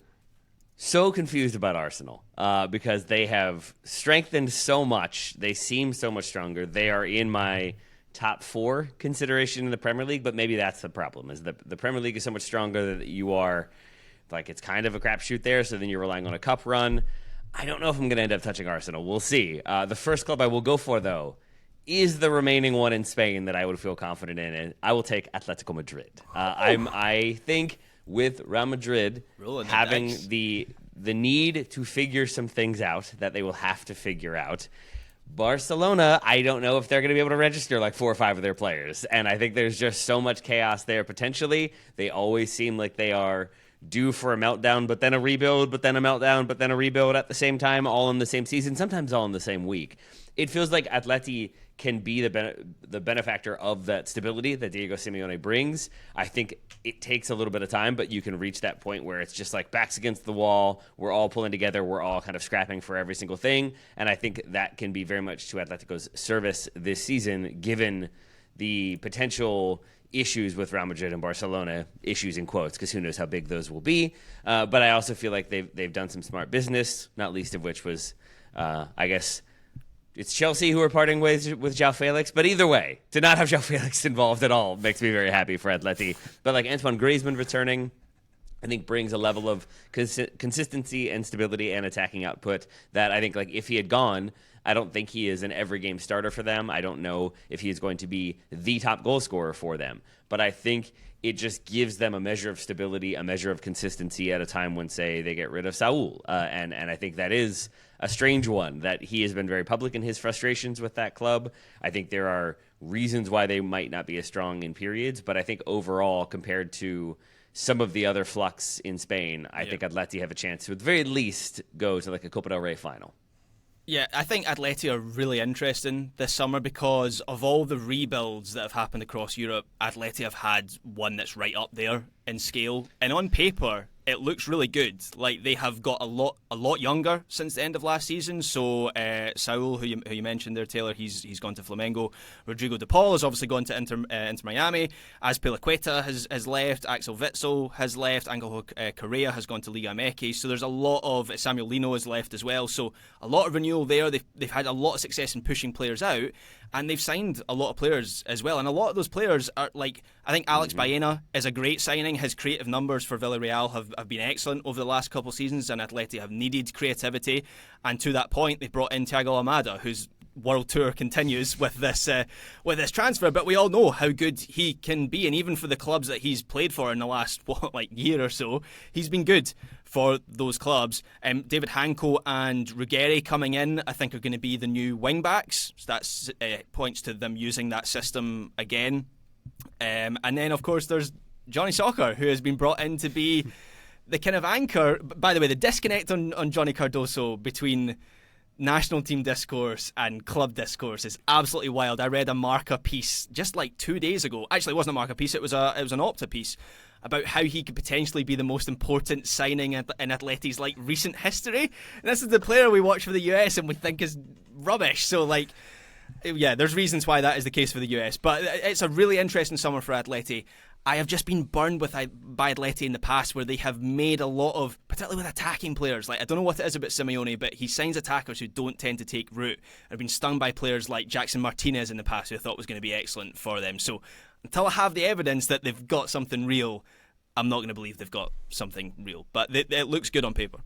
so confused about Arsenal because they have strengthened so much. They seem so much stronger. They are in my top 4 consideration in the Premier League, but maybe that's the problem, is the Premier League is so much stronger that you are, like, it's kind of a crapshoot there, so then you're relying on a cup run. I don't know if I'm going to end up touching Arsenal. We'll see. The first club I will go for, though, is the remaining one in Spain that I would feel confident in, and I will take Atletico Madrid. I think with Real Madrid having the need to figure some things out that they will have to figure out, Barcelona, I don't know if they're going to be able to register like 4 or 5 of their players, and I think there's just so much chaos there potentially. They always seem like they are due for a meltdown, but then a rebuild, but then a meltdown, but then a rebuild at the same time, all in the same season, sometimes all in the same week. It feels like Atleti can be the benefactor of that stability that Diego Simeone brings. I think it takes a little bit of time, but you can reach that point where it's just like backs against the wall, we're all pulling together, we're all kind of scrapping for every single thing, and I think that can be very much to Atletico's service this season, given the potential issues with Real Madrid and Barcelona, issues in quotes, because who knows how big those will be. But I also feel like they've done some smart business, not least of which was, I guess, it's Chelsea who are parting ways with João Felix. But either way, to not have João Felix involved at all makes me very happy for Atleti. But like Antoine Griezmann returning, I think brings a level of consistency and stability and attacking output that I think, like, if he had gone, I don't think he is an every game starter for them. I don't know if he is going to be the top goal scorer for them. But I think it just gives them a measure of stability, a measure of consistency at a time when, say, they get rid of Saul. And I think that is a strange one, that he has been very public in his frustrations with that club. I think there are reasons why they might not be as strong in periods. But I think overall, compared to, some of the other flux in Spain, I think Atleti have a chance to, at the very least, go to like a Copa del Rey final. Yeah, I think Atleti are really interesting this summer because of all the rebuilds that have happened across Europe, Atleti have had one that's right up there in scale. And on paper, it looks really good. Like, they have got a lot younger since the end of last season. So Saul, who you mentioned there, Taylor, he's gone to Flamengo. Rodrigo De Paul has obviously gone to Inter Miami. Azpilicueta has left. Axel Witsel has left. Angel Correa has gone to Liga MX. So there's a lot of Samuel Lino has left as well. So a lot of renewal there. They've had a lot of success in pushing players out. And they've signed a lot of players as well. And a lot of those players are like, I think Alex Baena is a great signing. His creative numbers for Villarreal have been excellent over the last couple of seasons, and Atleti have needed creativity. And to that point, they brought in Thiago Almada, whose world tour continues with this transfer. But we all know how good he can be. And even for the clubs that he's played for in the last, year or so, he's been good for those clubs. David Hanko and Ruggeri coming in, I think, are going to be the new wing-backs. So that points to them using that system again. And then, of course, there's Johnny Soccer, who has been brought in to be the kind of anchor. By the way, the disconnect on Johnny Cardoso between national team discourse and club discourse is absolutely wild. I read a Marca piece just like 2 days ago. Actually, it wasn't a Marca piece, it was an Opta piece about how he could potentially be the most important signing in Atleti's like recent history. And this is the player we watch for the US and we think is rubbish. So like, yeah, there's reasons why that is the case for the US. But it's a really interesting summer for Atleti. I have just been burned by Atleti in the past where they have made a lot of, particularly with attacking players. Like, I don't know what it is about Simeone, but he signs attackers who don't tend to take root. I've been stung by players like Jackson Martinez in the past who I thought was going to be excellent for them. So until I have the evidence that they've got something real, I'm not going to believe they've got something real. But it looks good on paper.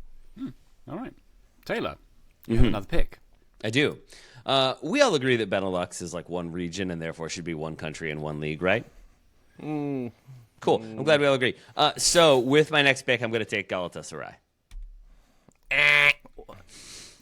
All right. Taylor, you have another pick. I do. We all agree that Benelux is like one region and therefore should be one country and one league, right? Cool. I'm glad we all agree. So with my next pick, I'm going to take Galatasaray.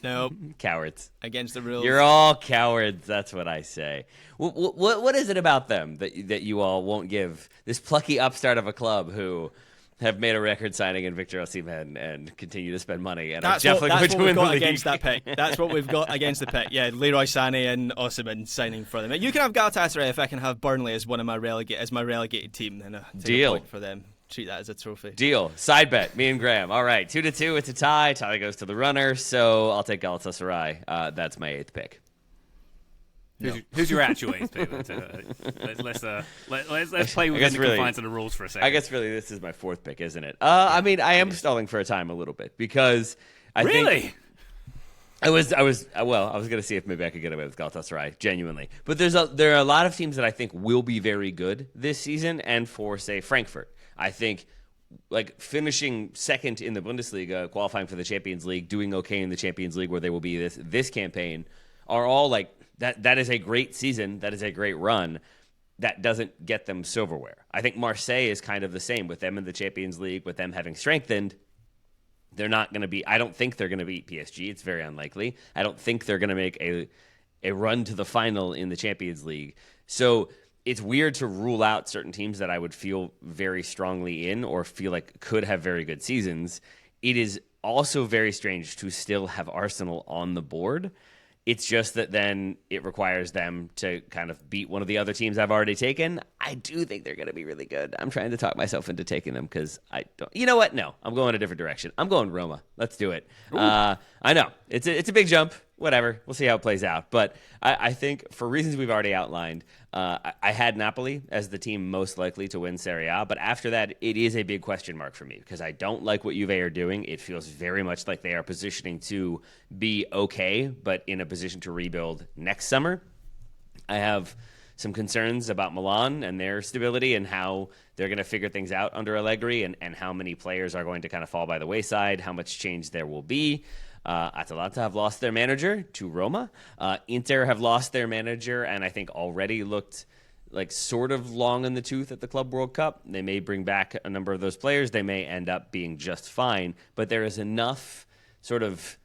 No. Cowards. Against the rules. You're all cowards. That's what I say. What is it about them that you all won't give this plucky upstart of a club who have made a record signing in Victor Osimhen and continue to spend money and are definitely going to win the league? Against that pick. That's what we've got against the pick. Yeah, Leroy Sané and Osimhen signing for them. You can have Galatasaray if I can have Burnley as my relegated team. Then take Deal. A point for them. Treat that as a trophy. Deal. Side bet. Me and Graham. All right. 2-2. It's a tie. Tie goes to the runner. So I'll take Galatasaray. That's my 8th pick. Who's your actual eighth pick? Let's play within the confines of the rules for a second. I guess really this is my 4th pick, isn't it? I mean, I am stalling for a time a little bit because I think I was going to see if maybe I could get away with Galatasaray, genuinely. But there are a lot of teams that I think will be very good this season, and for say Frankfurt, I think like finishing second in the Bundesliga, qualifying for the Champions League, doing okay in the Champions League where they will be this campaign are all like that is a great season, that is a great run. That doesn't get them silverware. I think Marseille is kind of the same with them in the Champions League, with them having strengthened. They're not going to be. I don't think they're going to beat PSG. It's very unlikely. I don't think they're going to make a run to the final in the Champions League. So it's weird to rule out certain teams that I would feel very strongly in or feel like could have very good seasons. It is also very strange to still have Arsenal on the board. It's just that then it requires them to kind of beat one of the other teams I've already taken. I do think they're going to be really good. I'm trying to talk myself into taking them because I don't. You know what? No, I'm going a different direction. I'm going Roma. Let's do it. I know it's a big jump. Whatever. We'll see how it plays out. But I think for reasons we've already outlined, I had Napoli as the team most likely to win Serie A. But after that, it is a big question mark for me because I don't like what Juve are doing. It feels very much like they are positioning to be okay, but in a position to rebuild next summer. I have some concerns about Milan and their stability and how they're going to figure things out under Allegri and how many players are going to kind of fall by the wayside, how much change there will be. Atalanta have lost their manager to Roma. Inter have lost their manager and I think already looked like sort of long in the tooth at the Club World Cup. They may bring back a number of those players. They may end up being just fine, but there is enough sort of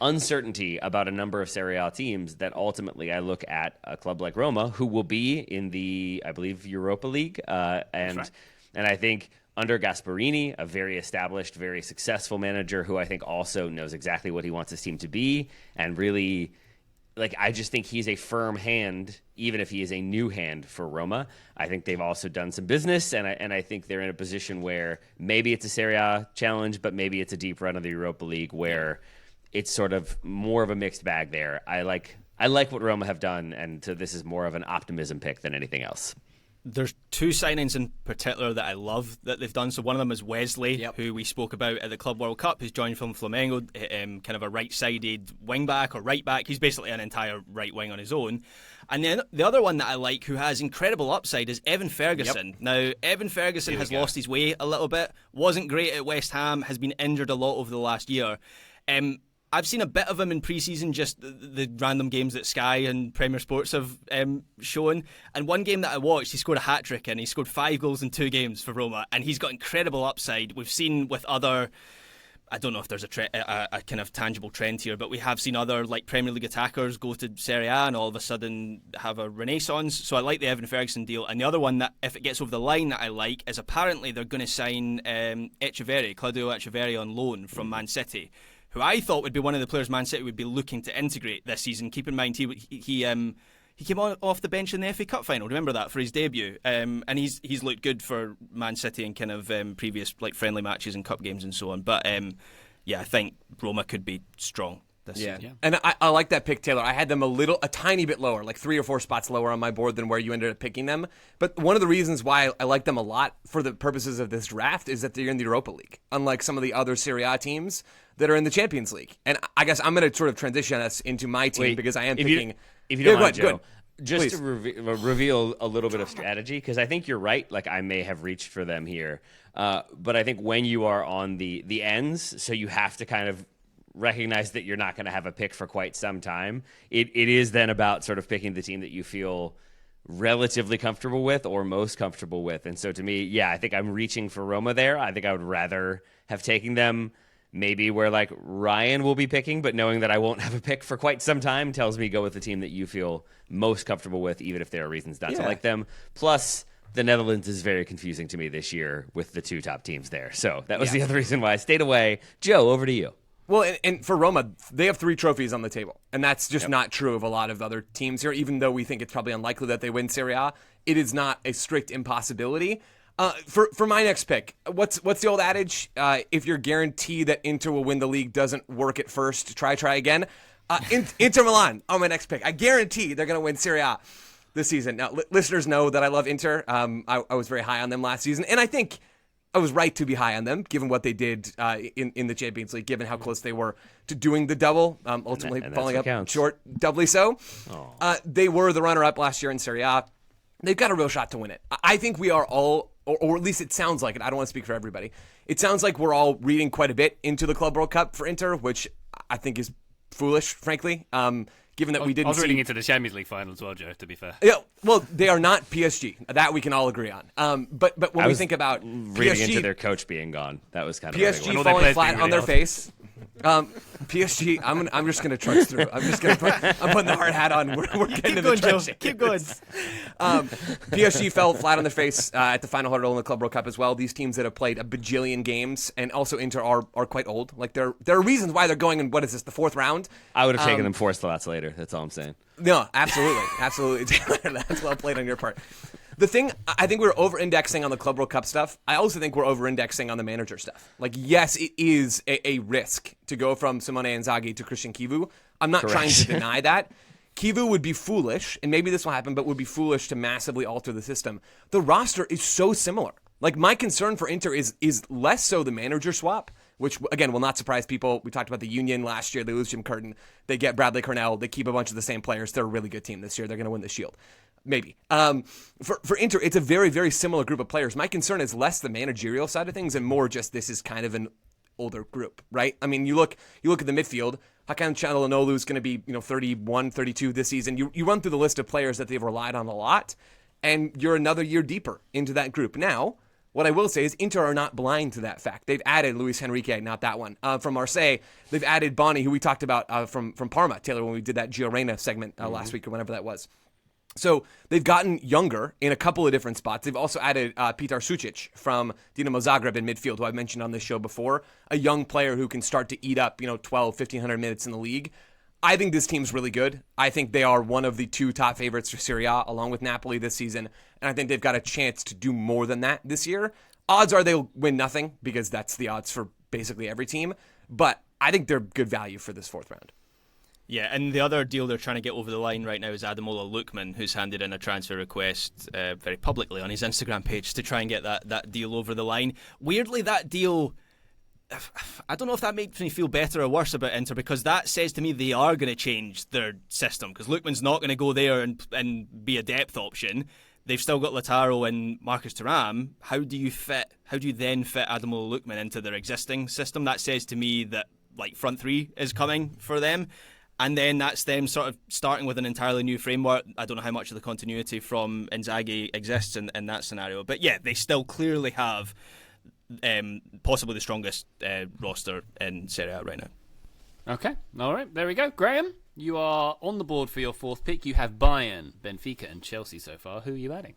uncertainty about a number of Serie A teams that ultimately I look at a club like Roma, who will be in the, I believe, Europa League. And I think under Gasparini, a very established, very successful manager who I think also knows exactly what he wants his team to be, and really, like, I just think he's a firm hand, even if he is a new hand for Roma. I think they've also done some business, and I think they're in a position where maybe it's a Serie A challenge, but maybe it's a deep run of the Europa League where it's sort of more of a mixed bag there. I like what Roma have done, and so this is more of an optimism pick than anything else. There's two signings in particular that I love that they've done. So one of them is Wesley, who we spoke about at the Club World Cup, who's joined from Flamengo, kind of a right-sided wing-back or right-back. He's basically an entire right wing on his own. And then the other one that I like, who has incredible upside, is Evan Ferguson. Yep. Now, Evan Ferguson has lost his way a little bit, wasn't great at West Ham, has been injured a lot over the last year. I've seen a bit of him in pre-season, just the random games that Sky and Premier Sports have shown. And one game that I watched, he scored a hat-trick and he scored 5 goals in 2 games for Roma. And he's got incredible upside. We've seen with other, I don't know if there's a kind of tangible trend here, but we have seen other like Premier League attackers go to Serie A and all of a sudden have a renaissance. So I like the Evan Ferguson deal. And the other one that, if it gets over the line, that I like is apparently they're going to sign Claudio Echeverri on loan from Man City, who I thought would be one of the players Man City would be looking to integrate this season. Keep in mind, he came off the bench in the FA Cup final. Remember that for his debut, and he's looked good for Man City in kind of previous like friendly matches and cup games and so on. But I think Roma could be strong this season. Yeah. And I like that pick, Taylor. I had them a tiny bit lower, like 3 or 4 spots lower on my board than where you ended up picking them. But one of the reasons why I like them a lot for the purposes of this draft is that they're in the Europa League, unlike some of the other Serie A teams that are in the Champions League. And I guess I'm going to sort of transition us into my team because I am picking. If you don't mind, Joe, just to reveal a little bit of strategy, because I think you're right. Like, I may have reached for them here. But I think when you are on the ends, so you have to kind of recognize that you're not going to have a pick for quite some time. It is then about sort of picking the team that you feel relatively comfortable with or most comfortable with. And so to me, I think I'm reaching for Roma there. I think I would rather have taken them maybe where like Ryan will be picking, but knowing that I won't have a pick for quite some time tells me go with the team that you feel most comfortable with, even if there are reasons not to like them. Plus, the Netherlands is very confusing to me this year with the 2 top teams there. So that was the other reason why I stayed away. Joe, over to you. Well, and for Roma, they have 3 trophies on the table, and that's just not true of a lot of other teams here. Even though we think it's probably unlikely that they win Serie A, it is not a strict impossibility. For my next pick, what's the old adage? If you're guaranteed that Inter will win the league doesn't work at first, try again. Inter Milan on my next pick. I guarantee they're going to win Serie A this season. Now, listeners know that I love Inter. I was very high on them last season, and I think I was right to be high on them, given what they did in the Champions League, given how close they were to doing the double, ultimately falling up short, doubly so. They were the runner-up last year in Serie A. They've got a real shot to win it. I think we are all, or at least it sounds like it. I don't want to speak for everybody. It sounds like we're all reading quite a bit into the Club World Cup for Inter, which I think is foolish, frankly, given that we didn't see... I was reading into the Champions League final as well, Joe, to be fair. Yeah, well, they are not PSG. That we can all agree on. But when we think about reading PSG... into their coach being gone, that was kind of... PSG falling flat on their face... PSG, I'm just going to trudge through. I'm putting the hard hat on. We're getting to the trench. Keep going. PSG fell flat on their face at the final hurdle in the Club World Cup as well. These teams that have played a bajillion games and also Inter are quite old. Like there are reasons why they're going in, what is this, the 4th round? I would have taken them 4 slots later. That's all I'm saying. No, absolutely. Taylor, that's well played on your part. The thing, I think we're over-indexing on the Club World Cup stuff. I also think we're over-indexing on the manager stuff. Like, yes, it is a risk to go from Simone Inzaghi to Christian Kivu. I'm not trying to deny that. Kivu would be foolish, and maybe this will happen, but would be foolish to massively alter the system. The roster is so similar. Like, my concern for Inter is less so the manager swap, which, again, will not surprise people. We talked about the Union last year. They lose Jim Curtin. They get Bradley Cornell. They keep a bunch of the same players. They're a really good team this year. They're going to win the Shield. Maybe. For Inter, it's a very, very similar group of players. My concern is less the managerial side of things and more just this is kind of an older group, right? I mean, you look at the midfield. Hakan Çalhanoğlu is going to be 31, 32 this season. You run through the list of players that they've relied on a lot, and you're another year deeper into that group. Now, what I will say is Inter are not blind to that fact. They've added Luis Henrique, not that one, from Marseille. They've added Boni, who we talked about from Parma, Taylor, when we did that Gio Reyna segment last week or whenever that was. So they've gotten younger in a couple of different spots. They've also added Petar Sucic from Dinamo Zagreb in midfield, who I've mentioned on this show before, a young player who can start to eat up, 12, 1,500 minutes in the league. I think this team's really good. I think they are one of the two top favorites for Serie A, along with Napoli this season, and I think they've got a chance to do more than that this year. Odds are they'll win nothing, because that's the odds for basically every team, but I think they're good value for this fourth round. Yeah, and the other deal they're trying to get over the line right now is Ademola Lookman, who's handed in a transfer request very publicly on his Instagram page to try and get that deal over the line. Weirdly, that deal, I don't know if that makes me feel better or worse about Inter, because that says to me they are going to change their system, because Lookman's not going to go there and be a depth option. They've still got Lautaro and Marcus Thuram. How do you then fit Ademola Lookman into their existing system? That says to me that front three is coming for them. And then that's them sort of starting with an entirely new framework. I don't know how much of the continuity from Inzaghi exists in that scenario. But yeah, they still clearly have possibly the strongest roster in Serie A right now. Okay, all right, there we go. Graham, you are on the board for your fourth pick. You have Bayern, Benfica and Chelsea so far. Who are you adding?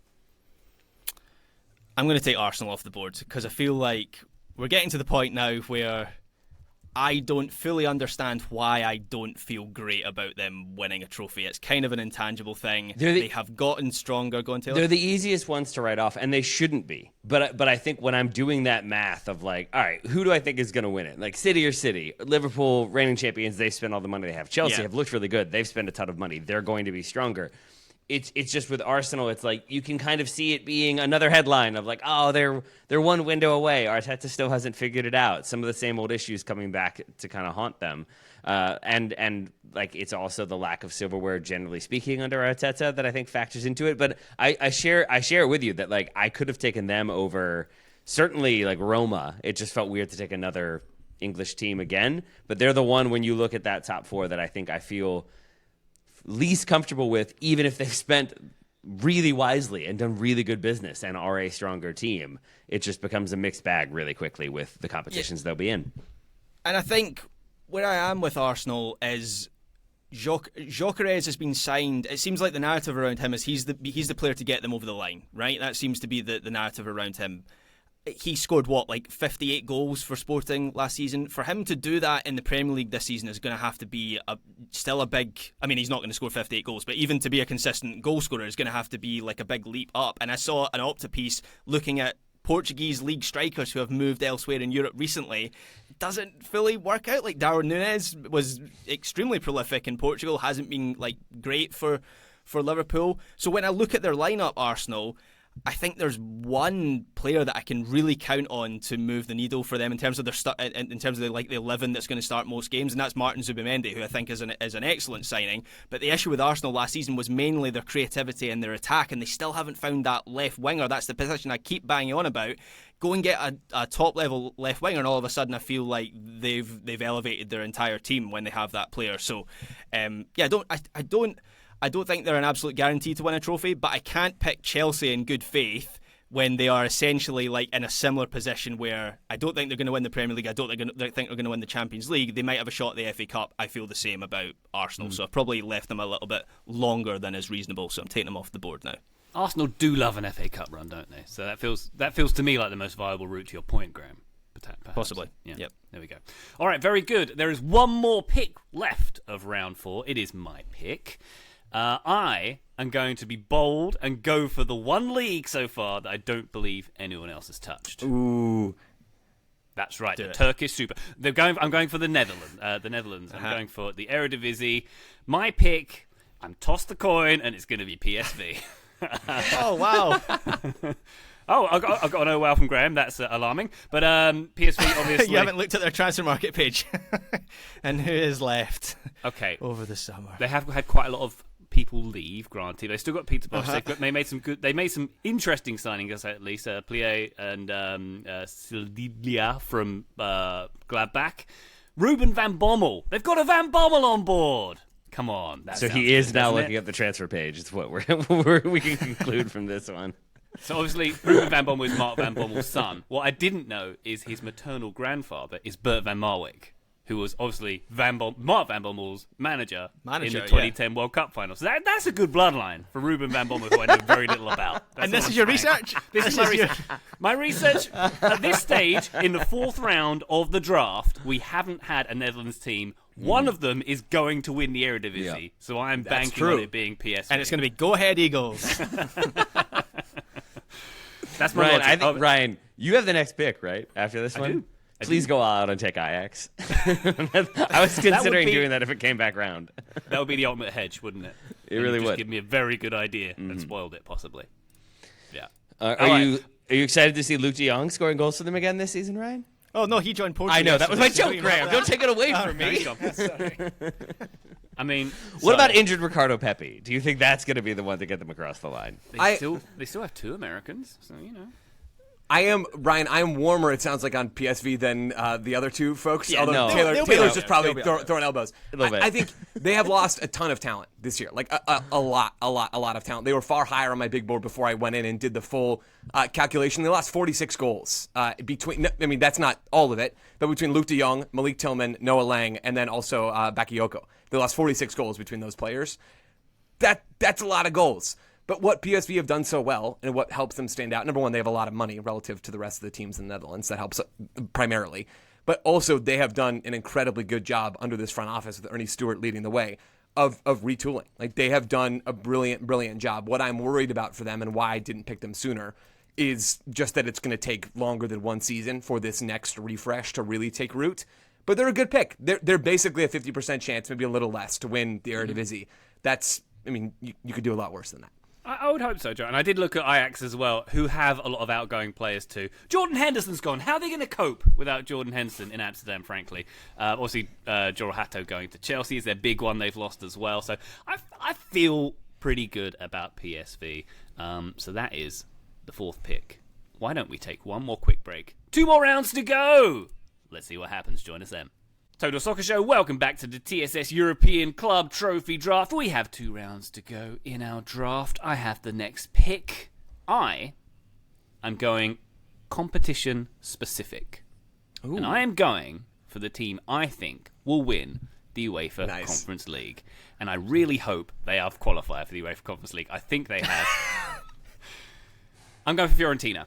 I'm going to take Arsenal off the board, because I feel like we're getting to the point now where I don't fully understand why I don't feel great about them winning a trophy. It's kind of an intangible thing. They have gotten stronger. Go on, Taylor. They're the easiest ones to write off, and they shouldn't be. But I think when I'm doing that math of all right, who do I think is going to win it? City or City? Liverpool, reigning champions, they spend all the money they have. Chelsea have looked really good. They've spent a ton of money. They're going to be stronger. It's just with Arsenal, it's you can kind of see it being another headline of they're one window away. Arteta still hasn't figured it out. Some of the same old issues coming back to kind of haunt them. And it's also the lack of silverware, generally speaking, under Arteta that I think factors into it. But I share it with you that I could have taken them over certainly Roma. It just felt weird to take another English team again. But they're the one, when you look at that top four, that I feel least comfortable with, even if they've spent really wisely and done really good business and are a stronger team. It just becomes a mixed bag really quickly with the competitions they'll be in. And I think where I am with Arsenal is Gyökeres has been signed. It seems like the narrative around him is he's the player to get them over the line, right? That seems to be the narrative around him. He scored 58 goals for Sporting last season. For him to do that in the Premier League this season is going to have to be still a big. I mean, he's not going to score 58 goals, but even to be a consistent goal scorer is going to have to be a big leap up. And I saw an Opta piece looking at Portuguese league strikers who have moved elsewhere in Europe recently. It doesn't fully work out. Darwin Núñez was extremely prolific in Portugal, hasn't been great for Liverpool. So when I look at their lineup, Arsenal, I think there's one player that I can really count on to move the needle for them in terms of their in terms of the 11 that's going to start most games, and that's Martin Zubimendi, who I think is an excellent signing. But the issue with Arsenal last season was mainly their creativity and their attack, and they still haven't found that left winger. That's the position I keep banging on about. Go and get a top level left winger, and all of a sudden I feel like they've elevated their entire team when they have that player. So I don't think they're an absolute guarantee to win a trophy, but I can't pick Chelsea in good faith when they are essentially in a similar position where I don't think they're going to win the Premier League. I don't think they're going to win the Champions League. They might have a shot at the FA Cup. I feel the same about Arsenal, so I've probably left them a little bit longer than is reasonable, so I'm taking them off the board now. Arsenal do love an FA Cup run, don't they? So that feels to me like the most viable route to your point, Graham. Perhaps. Possibly. Yeah. Yep. There we go. All right, very good. There is one more pick left of round 4. It is my pick. I am going to be bold and go for the one league so far that I don't believe anyone else has touched. Ooh. That's right, the Turkish Super. I'm going for the Netherlands. I'm going for the Eredivisie. My pick, I'm tossed the coin, and it's going to be PSV. Oh, wow. Oh, I got an oh wow from Graham. That's alarming. But PSV, obviously... You haven't looked at their transfer market page. And who is left over the summer? They have had quite a lot of people leave, granted. They still got Peter Bosz. They made some good. They made some interesting signings, at least. Plie and Sildilia from Gladbach. Ruben van Bommel. They've got a Van Bommel on board. Come on. So he is now looking at the transfer page. It's what we can conclude from this one. So obviously, Ruben van Bommel is Mark van Bommel's son. What I didn't know is his maternal grandfather is Bert van Marwijk. who was obviously Mark Van Bommel's manager in the yeah. 2010 World Cup final. So that's a good bloodline for Ruben Van Bommel, who I know very little about. And this is your research? This is my research. My research, at this stage, in the 4th round of the draft, we haven't had a Netherlands team. One of them is going to win the Eredivisie, Yeah. so I'm banking true. on it being PSV. And it's going to be Go Ahead Eagles. That's my Ryan, logic. I think Ryan, you have the next pick, right? After this one, do. please go all out and take Ajax. I was considering be- doing that if it came back round. That would be the ultimate hedge, wouldn't it? It And really you just would. give me a very good idea and spoiled it, possibly. Yeah. Are All right. you excited to see Luke de Jong scoring goals for them again this season, Ryan? Oh, no, he joined Portugal. I know, that was my joke, yesterday. Graham. Don't take it away from There me. you go. I mean, What about injured Ricardo Pepi? Do you think that's going to be the one to get them across the line? they still have 2 Americans, so you know. I am warmer. It sounds like on PSV than the other 2 folks. Yeah, although no. They'll be Taylor's out just there. probably They'll be out throwing elbows. A little bit. I think they have lost a ton of talent this year, like a lot of talent. They were far higher on my big board before I went in and did the full calculation. They lost 46 goals between. I mean, that's not all of it, but between Luke de Jong, Malik Tillman, Noah Lang, and then also Bakayoko, they lost 46 goals between those players. That's a lot of goals. But what PSV have done so well and what helps them stand out, number one, they have a lot of money relative to the rest of the teams in the Netherlands. That helps primarily. But also they have done an incredibly good job under this front office with Ernie Stewart leading the way of retooling. Like they have done a brilliant job. What I'm worried about for them and why I didn't pick them sooner is just that it's going to take longer than 1 season for this next refresh to really take root. But they're a good pick. They're basically a 50% chance, maybe a little less, to win the Eredivisie. That's, I mean, you could do a lot worse than that. I would hope so, Joe. And I did look at Ajax as well, who have a lot of outgoing players too. Jordan Henderson's gone. How are they going to cope without Jordan Henderson in Amsterdam, frankly? Obviously, Joro Hato going to Chelsea is their big one they've lost as well. So I feel pretty good about PSV. So that is the 4th pick. Why don't we take one more quick break? 2 more rounds to go. Let's see what happens. Join us then. Total Soccer Show, welcome back to the TSS European Club Trophy Draft. We have 2 rounds to go in our draft. I have the next pick. I am going competition specific. Ooh. And I am going for the team I think will win the UEFA Nice. Conference League. And I really hope they have qualified for the UEFA Conference League. I think they have. I'm going for Fiorentina.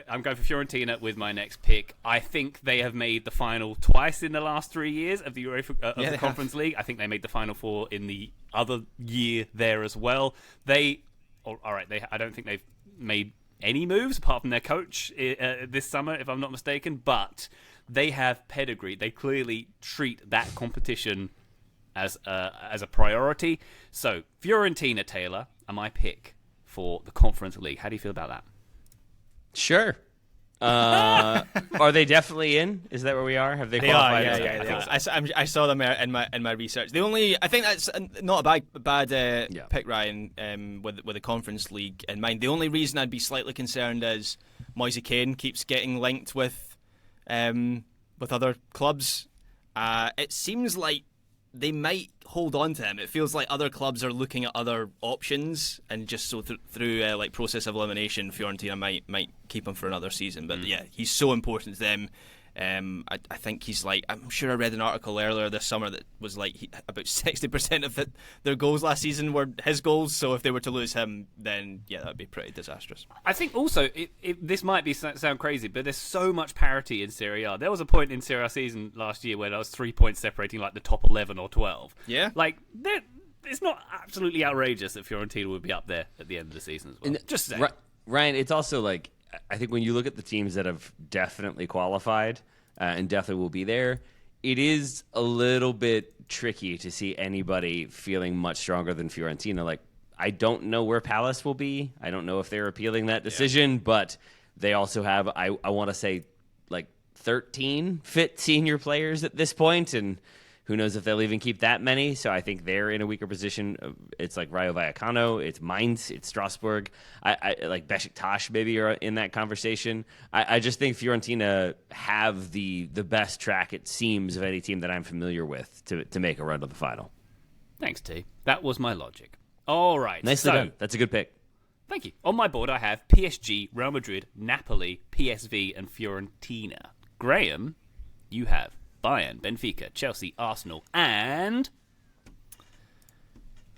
I'm going for Fiorentina with my next pick. I think they have made the final twice in the last 3 years of the UEFA the Conference League. I think they made the final 4 in the other year there as well. I don't think they've made any moves apart from their coach this summer, if I'm not mistaken. But they have pedigree. They clearly treat that competition as a priority. So Fiorentina, Taylor, are my pick for the Conference League. How do you feel about that? Sure. Are they definitely in? Is that where we are? Have they They are, qualified? yeah. Okay. They are. I saw them in my research. I think that's not a bad pick, Ryan, with the Conference League in mind. The only reason I'd be slightly concerned is Moise Kean keeps getting linked with other clubs. It seems like they might hold on to him. It feels like other clubs are looking at other options, and just so through like process of elimination, Fiorentina might keep him for another season. But yeah, he's so important to them. I think he's like, I'm sure I read an article earlier this summer that was like about 60% of their goals last season were his goals. So if they were to lose him, then yeah, that would be pretty disastrous. I think also, this might sound crazy, but there's so much parity in Serie A. There was a point in Serie A season last year where there was 3 points separating like the top 11 or 12. Yeah. Like, it's not absolutely outrageous that Fiorentina would be up there at the end of the season as well. Just saying. Ryan, it's also like, I think when you look at the teams that have definitely qualified and definitely will be there, it is a little bit tricky to see anybody feeling much stronger than Fiorentina. Like, I don't know where Palace will be. I don't know if they're appealing that decision, but they also have, I want to say, like 13 fit senior players at this point, and who knows if they'll even keep that many. So I think they're in a weaker position. It's like Rayo Vallecano, it's Mainz, it's Strasbourg. I like Besiktas maybe are in that conversation. I just think Fiorentina have the best track, it seems, of any team that I'm familiar with to make a run to the final. Thanks, T. That was my logic. All right. Nicely done. That's a good pick. Thank you. On my board, I have PSG, Real Madrid, Napoli, PSV, and Fiorentina. Graham, you have Bayern, Benfica, Chelsea, Arsenal, and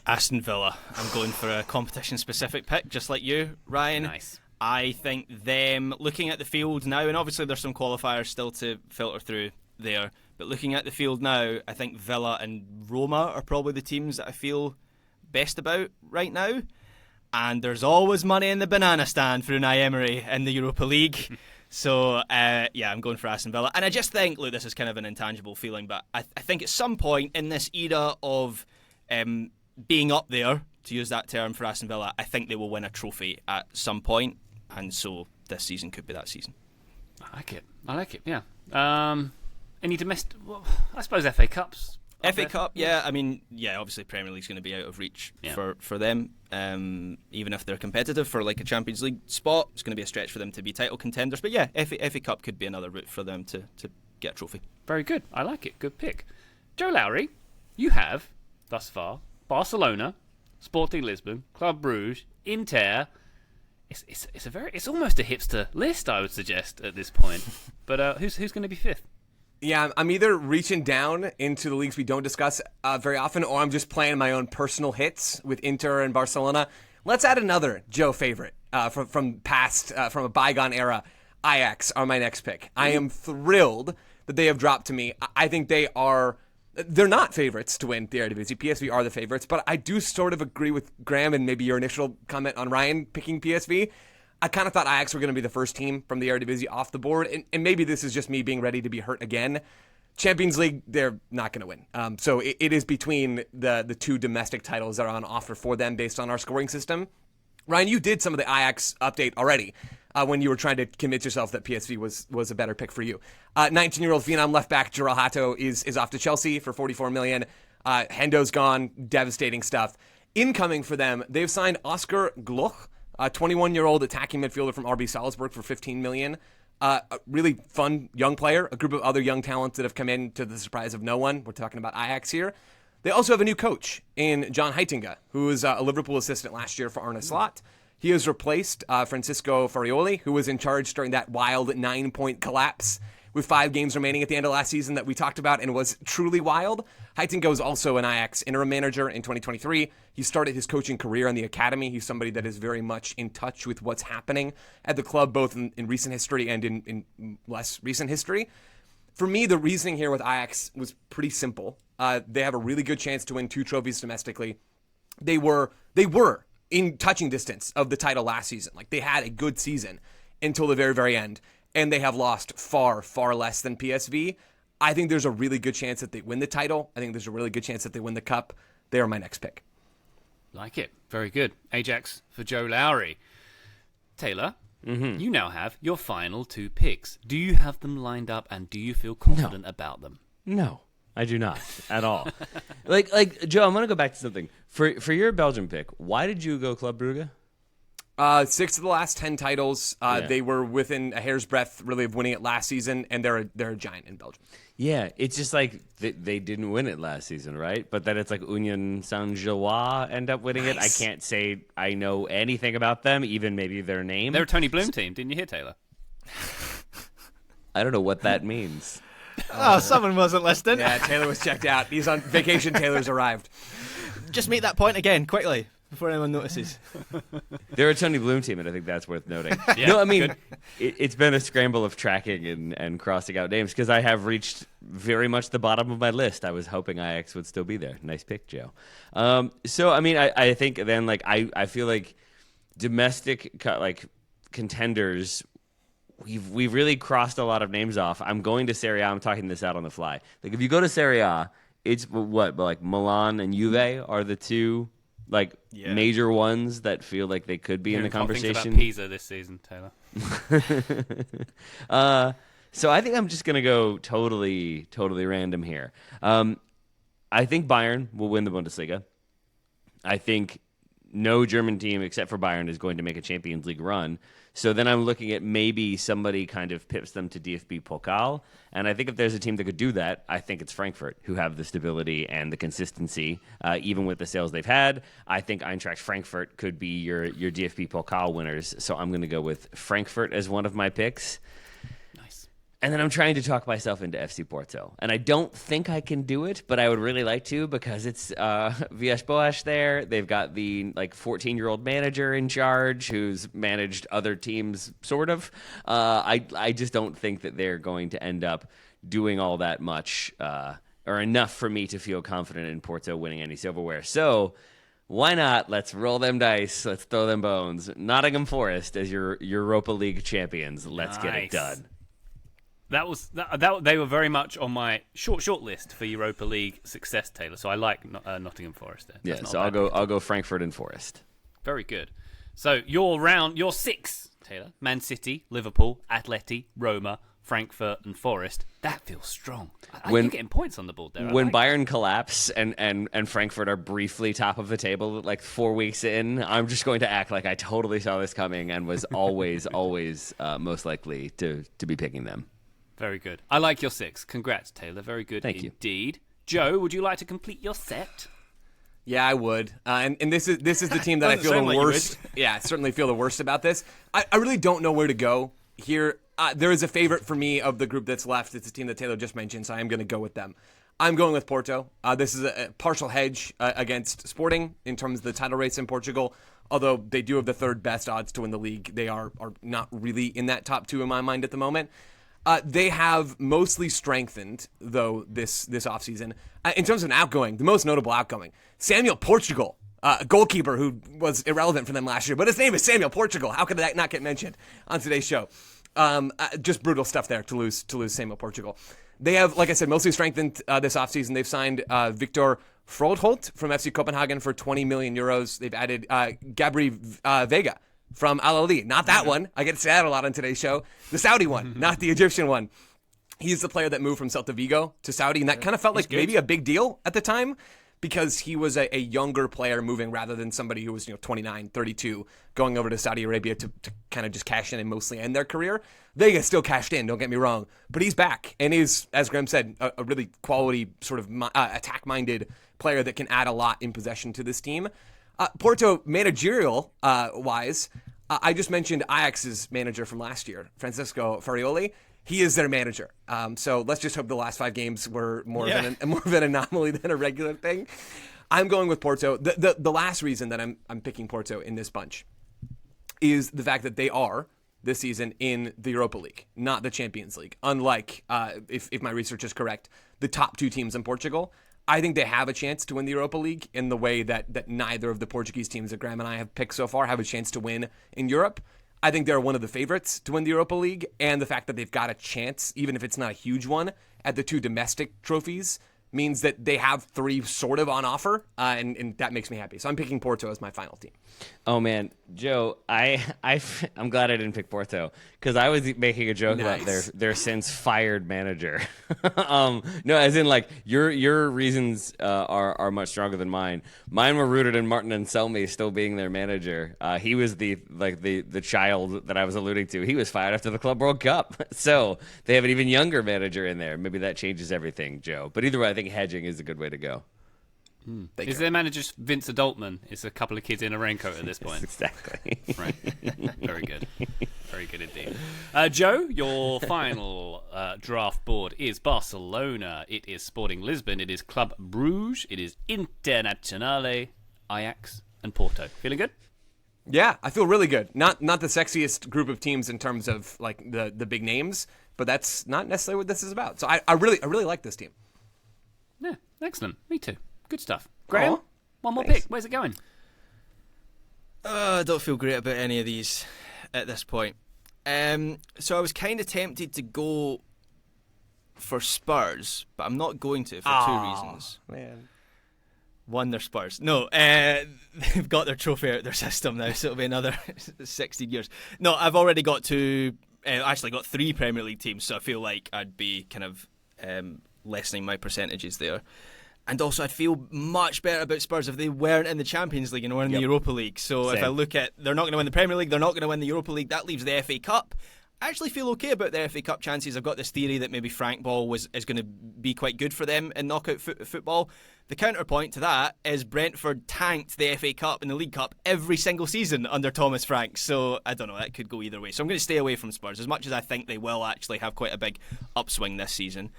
Aston Villa. I'm going for a competition-specific pick, just like you, Ryan. Nice. I think them, looking at the field now, and obviously there's some qualifiers still to filter through there, but looking at the field now, I think Villa and Roma are probably the teams that I feel best about right now. And there's always money in the banana stand for Unai Emery in the Europa League. So, I'm going for Aston Villa. And I just think, look, this is kind of an intangible feeling, but I think at some point in this era of being up there, to use that term for Aston Villa, I think they will win a trophy at some point. And so this season could be that season. I like it, yeah. Any domestic... Well, I suppose FA Cups. FA Cup, yeah. I mean, obviously Premier League's going to be out of reach for them. Even if they're competitive for like a Champions League spot, it's going to be a stretch for them to be title contenders. But yeah, FA Cup could be another route for them to get a trophy. Very good. I like it. Good pick. Joe Lowry, you have, thus far, Barcelona, Sporting Lisbon, Club Brugge, Inter. It's almost a hipster list, I would suggest, at this point. But who's going to be fifth? Yeah, I'm either reaching down into the leagues we don't discuss very often, or I'm just playing my own personal hits with Inter and Barcelona. Let's add another Joe favorite from a bygone era. Ajax are my next pick. I am thrilled that they have dropped to me. I think they're not favorites to win the Eredivisie. PSV are the favorites, but I do sort of agree with Graham and maybe your initial comment on Ryan picking PSV. I kind of thought Ajax were going to be the first team from the Eredivisie off the board, and maybe this is just me being ready to be hurt again. Champions League, they're not going to win. So it is between the two domestic titles that are on offer for them based on our scoring system. Ryan, you did some of the Ajax update already when you were trying to convince yourself that PSV was a better pick for you. 19-year-old Phenom left back Jurel Hato is off to Chelsea for $44 million. Hendo's gone, devastating stuff. Incoming for them, they've signed Oscar Gloch, a 21-year-old attacking midfielder from RB Salzburg for $15 million. A really fun young player, a group of other young talents that have come in to the surprise of no one. We're talking about Ajax here. They also have a new coach in John Heitinga, who was a Liverpool assistant last year for Arne Slot. He has replaced Francisco Farioli, who was in charge during that wild 9-point collapse with 5 games remaining at the end of last season that we talked about and was truly wild. Heitinga was also an Ajax interim manager in 2023. He started his coaching career in the academy. He's somebody that is very much in touch with what's happening at the club, both in recent history and in less recent history. For me, the reasoning here with Ajax was pretty simple. They have a really good chance to win 2 trophies domestically. They were in touching distance of the title last season. Like, they had a good season until the very, very end. And they have lost far, far less than PSV. I think there's a really good chance that they win the title. I think there's a really good chance that they win the cup. They are my next pick. Like it. Very good. Ajax for Joe Lowry. Taylor, you now have your final 2 picks. Do you have them lined up, and do you feel confident about them? No, I do not at all. like Joe, I'm going to go back to something. For your Belgian pick, why did you go Club Brugge? 6 of the last 10 titles. They were within a hair's breadth, really, of winning it last season, and they're a giant in Belgium. Yeah, it's just like they didn't win it last season, right? But then it's like Union Saint-Gilloise end up winning it. I can't say I know anything about them, even maybe their name. They're a Tony Bloom team. Didn't you hear, Taylor? I don't know what that means. Oh, someone wasn't listening. Yeah, Taylor was checked out. He's on vacation. Taylor's arrived. Just make that point again, quickly, before anyone notices. They're a Tony Bloom team, and I think that's worth noting. Yeah, no, I mean, it's been a scramble of tracking and crossing out names because I have reached very much the bottom of my list. I was hoping Ajax would still be there. Nice pick, Joe. So, I mean, I think then, like, I feel like domestic, like, contenders, we've really crossed a lot of names off. I'm going to Serie A. I'm talking this out on the fly. Like, if you go to Serie A, it's what, like, Milan and Juve are the two major ones that feel like they could be in the conversation. About Pisa this season, Taylor. So I think I'm just gonna go totally random here. I think Bayern will win the Bundesliga. I think no German team except for Bayern is going to make a Champions League run. So then I'm looking at maybe somebody kind of pips them to DFB Pokal. And I think if there's a team that could do that, I think it's Frankfurt, who have the stability and the consistency, even with the sales they've had. I think Eintracht Frankfurt could be your DFB Pokal winners. So I'm going to go with Frankfurt as one of my picks. Nice. And then I'm trying to talk myself into FC Porto. And I don't think I can do it, but I would really like to because it's Villas-Boas there. They've got the 14-year-old manager in charge who's managed other teams, sort of. I just don't think that they're going to end up doing all that much or enough for me to feel confident in Porto winning any silverware. So why not? Let's roll them dice. Let's throw them bones. Nottingham Forest as your Europa League champions. Let's get it done. That they were very much on my short list for Europa League success, Taylor. So I like Nottingham Forest there. Yeah, so I'll go Frankfurt and Forest. Very good. So your 6, Taylor: Man City, Liverpool, Atleti, Roma, Frankfurt, and Forest. That feels strong. You're getting points on the board there. When Bayern collapse and Frankfurt are briefly top of the table 4 weeks in, I'm just going to act like I totally saw this coming and was always most likely to be picking them. Very good. I like your 6. Congrats, Taylor. Very good indeed. Joe, would you like to complete your set? Yeah, I would. And this is the team that I feel the worst. Yeah, I certainly feel the worst about this. I really don't know where to go here. There is a favorite for me of the group that's left. It's a team that Taylor just mentioned, so I am going to go with them. I'm going with Porto. This is a partial hedge against Sporting in terms of the title race in Portugal. Although they do have the third best odds to win the league, they are not really in that top 2 in my mind at the moment. They have mostly strengthened, though, this offseason. In terms of the most notable outgoing, Samuel Portugal, a goalkeeper who was irrelevant for them last year, but his name is Samuel Portugal. How could that not get mentioned on today's show? Just brutal stuff there to lose Samuel Portugal. They have, like I said, mostly strengthened this offseason. They've signed Victor Frodholt from FC Copenhagen for 20 million euros. They've added Gabri Vega from Al Ahly. Not that one. I get to say that a lot on today's show. The Saudi one, not the Egyptian one. He's the player that moved from Celta Vigo to Saudi, and that kind of felt like maybe a big deal at the time because he was a younger player moving rather than somebody who was 29, 32, going over to Saudi Arabia to kind of just cash in and mostly end their career. Vega still cashed in, don't get me wrong, but he's back and is, as Graham said, a really quality sort of attack-minded player that can add a lot in possession to this team. Porto, managerial-wise, I just mentioned Ajax's manager from last year, Francisco Farioli. He is their manager. So let's just hope the last 5 games were more of an anomaly than a regular thing. I'm going with Porto. The last reason that I'm picking Porto in this bunch is the fact that they are, this season, in the Europa League, not the Champions League. Unlike, if my research is correct, the top 2 teams in Portugal. I think they have a chance to win the Europa League in the way that neither of the Portuguese teams that Graham and I have picked so far have a chance to win in Europe. I think they're one of the favorites to win the Europa League, and the fact that they've got a chance, even if it's not a huge one, at the 2 domestic trophies means that they have 3 sort of on offer, and that makes me happy. So I'm picking Porto as my final team. Oh man, Joe, I'm glad I didn't pick Porto because I was making a joke about their since fired manager. No, as in your reasons are much stronger than mine. Mine were rooted in Martin Anselmi still being their manager. He was the child that I was alluding to. He was fired after the Club World Cup, so they have an even younger manager in there. Maybe that changes everything, Joe. But either way, I think hedging is a good way to go. Is their manager Vince Adultman? It's a couple of kids in a raincoat at this point. Exactly. Right. Very good. Very good indeed. Joe, your final draft board is Barcelona. It is Sporting Lisbon. It is Club Bruges. It is Internazionale, Ajax, and Porto. Feeling good? Yeah, I feel really good. Not the sexiest group of teams in terms of the big names, but that's not necessarily what this is about. So I really like this team. Yeah, excellent. Me too. Good stuff. Graham, one more thanks. pick. Where's it going? I don't feel great about any of these at this point. So I was kind of tempted to go for Spurs, but I'm not going to for 2 reasons. Man. One, they're Spurs. No, they've got their trophy out of their system now, so it'll be another 16 years. No, I've already got 2, actually got 3 Premier League teams, so I feel like I'd be kind of lessening my percentages there. And also, I'd feel much better about Spurs if they weren't in the Champions League and were in the Europa League. So if I look at, they're not going to win the Premier League, they're not going to win the Europa League, that leaves the FA Cup. actually feel okay about their FA Cup chances. I've got this theory that maybe Frank Ball is going to be quite good for them in knockout football. The counterpoint to that is Brentford tanked the FA Cup and the League Cup every single season under Thomas Frank. So I don't know, that could go either way. So I'm going to stay away from Spurs, as much as I think they will actually have quite a big upswing this season.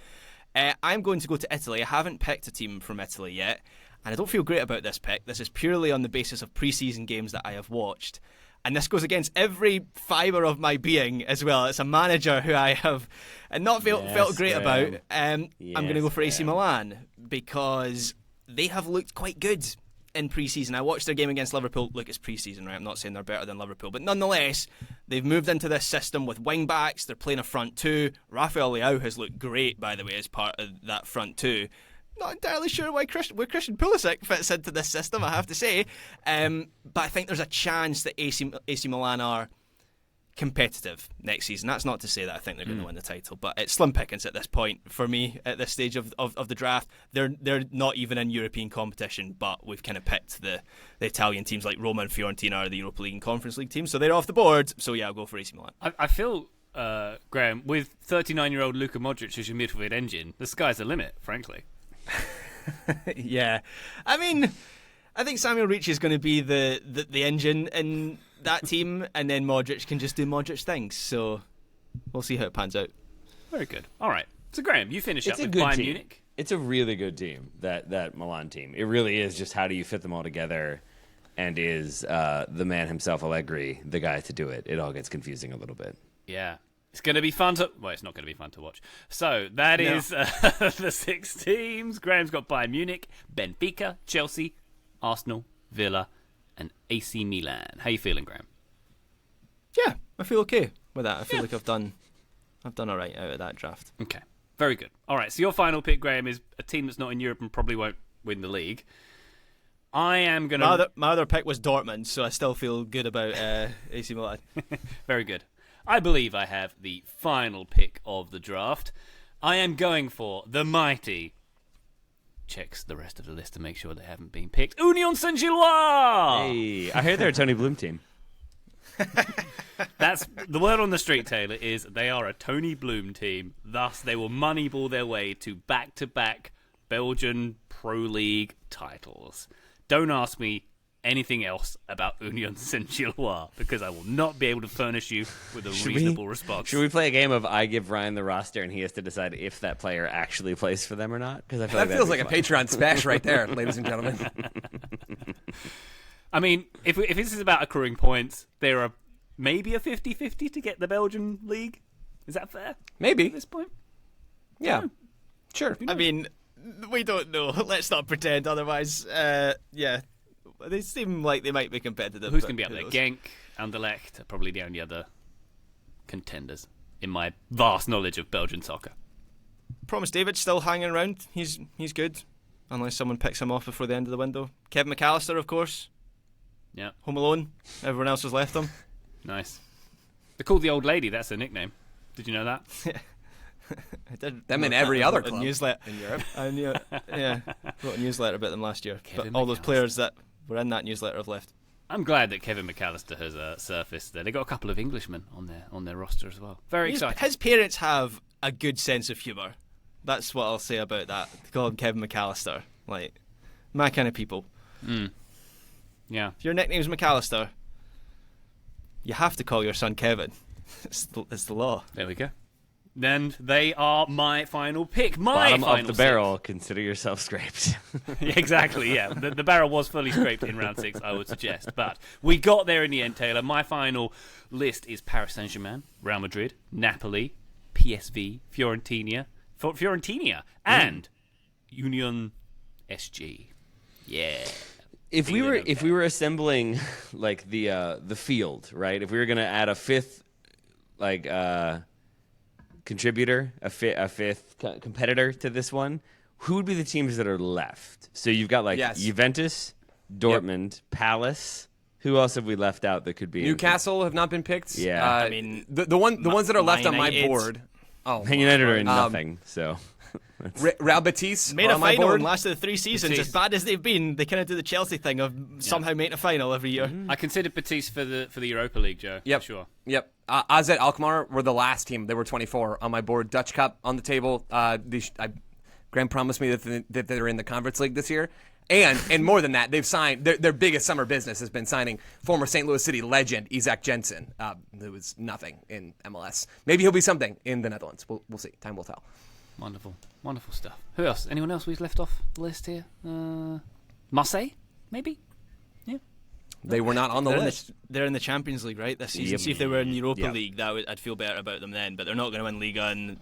I'm going to go to Italy. I haven't picked a team from Italy yet, and I don't feel great about this pick. This is purely on the basis of pre-season games that I have watched. And this goes against every fibre of my being as well. It's a manager who I have not felt great about. I'm going to go for AC Milan because they have looked quite good in pre-season. I watched their game against Liverpool. Look, it's pre-season, right? I'm not saying they're better than Liverpool. But nonetheless, they've moved into this system with wing-backs. They're playing a front two. Rafael Leao has looked great, by the way, as part of that front two. Not entirely sure where Christian Pulisic fits into this system, I have to say. But I think there's a chance that AC Milan are competitive next season. That's not to say that I think they're going to win the title, but it's slim pickings at this point for me at this stage of the draft. They're not even in European competition, but we've kind of picked the Italian teams like Roma and Fiorentina are the Europa League and Conference League teams, so they're off the board. So yeah, I'll go for AC Milan. I feel, Graham, with 39-year-old Luka Modric as your midfield engine, the sky's the limit, frankly. Yeah, I mean, I think Samuel Ricci is going to be the engine in that team, and then Modric can just do Modric things. So we'll see how it pans out. Very good. All right. So Graham, you finish up with good Bayern team. Munich. It's a really good team, that Milan team. It really is. Just how do you fit them all together? And is the man himself, Allegri, the guy to do it? It all gets confusing a little bit. Yeah. It's going to be fun to... Well, it's not going to be fun to watch. So, that is the 6 teams. Graham's got Bayern Munich, Benfica, Chelsea, Arsenal, Villa, and AC Milan. How you feeling, Graham? Yeah, I feel okay with that. I feel like I've done all right out of that draft. Okay, very good. All right, so your final pick, Graham, is a team that's not in Europe and probably won't win the league. I am going to... My other pick was Dortmund, so I still feel good about AC Milan. Very good. I believe I have the final pick of the draft. I am going for the mighty... Checks the rest of the list to make sure they haven't been picked. Union Saint-Gilloise! Hey, I heard they're a Tony Bloom team. That's the word on the street, Taylor, is they are a Tony Bloom team. Thus, they will moneyball their way to back-to-back Belgian Pro League titles. Don't ask me anything else about Union Saint-Gilloise because I will not be able to furnish you with a reasonable response. Should we play a game of I give Ryan the roster and he has to decide if that player actually plays for them or not? Because I feel that feels like a Patreon smash right there, ladies and gentlemen. I mean, if this is about accruing points, there are maybe a 50-50 to get the Belgian league. Is that fair? Maybe. At this point? Yeah. Sure. I mean, we don't know. Let's not pretend otherwise. Yeah. They seem like they might be competitive. Who's going to be up there? Genk, Anderlecht are probably the only other contenders in my vast knowledge of Belgian soccer. Promise David's still hanging around. He's good, unless someone picks him off before the end of the window. Kevin McAllister, of course. Yeah. Home Alone. Everyone else has left him. Nice. They're called the Old Lady. That's their nickname. Did you know that? I did. Them in every other club newsletter in Europe. I knew, yeah, wrote a newsletter about them last year. Kevin But all those McAllister. players that were in that newsletter have left. I'm glad that Kevin McAllister has surfaced there. They got a couple of Englishmen on their roster as well. Very exciting. His parents have a good sense of humour. That's what I'll say about that. They call him Kevin McAllister. Like, my kind of people. Yeah. If your nickname's McAllister, you have to call your son Kevin. It's the law. There we go. Then they are my final pick. My Bottom final of the six. barrel, consider yourself scraped. Exactly, yeah. The barrel was fully scraped in round 6, I would suggest. But we got there in the end, Taylor. My final list is Paris Saint-Germain, Real Madrid, Napoli, PSV, Fiorentina, and Union SG. Yeah. If we were assembling like the field, right? If we were going to add a fifth contributor, a fifth competitor to this one, who would be the teams that are left? So you've got Juventus, Dortmund, Palace. Who else have we left out that could be Newcastle have not been picked. Yeah. I mean the ones that are left on my board. Oh, Man United are in nothing. So Real Betis Made are a on my final board. in last of the 3 seasons. Betis. As bad as they've been, they kind of do the Chelsea thing of somehow making a final every year. I considered Betis for the Europa League, Joe. Yep. For sure. Yep. AZ Alkmaar were the last team. They were 24 on my board. Dutch Cup on the table. Graham promised me that they're in the Conference League this year. And more than that, they've signed their biggest summer business has been signing former St. Louis City legend Isaac Jensen, who was nothing in MLS. Maybe he'll be something in the Netherlands. We'll see. Time will tell. Wonderful stuff. Who else? Anyone else we've left off the list here? Marseille, maybe. Yeah. They were not on the list. They're in the Champions League, right, this season. Yep. See if they were in Europa Yep. League, I'd feel better about them then. But they're not going to win Liga, and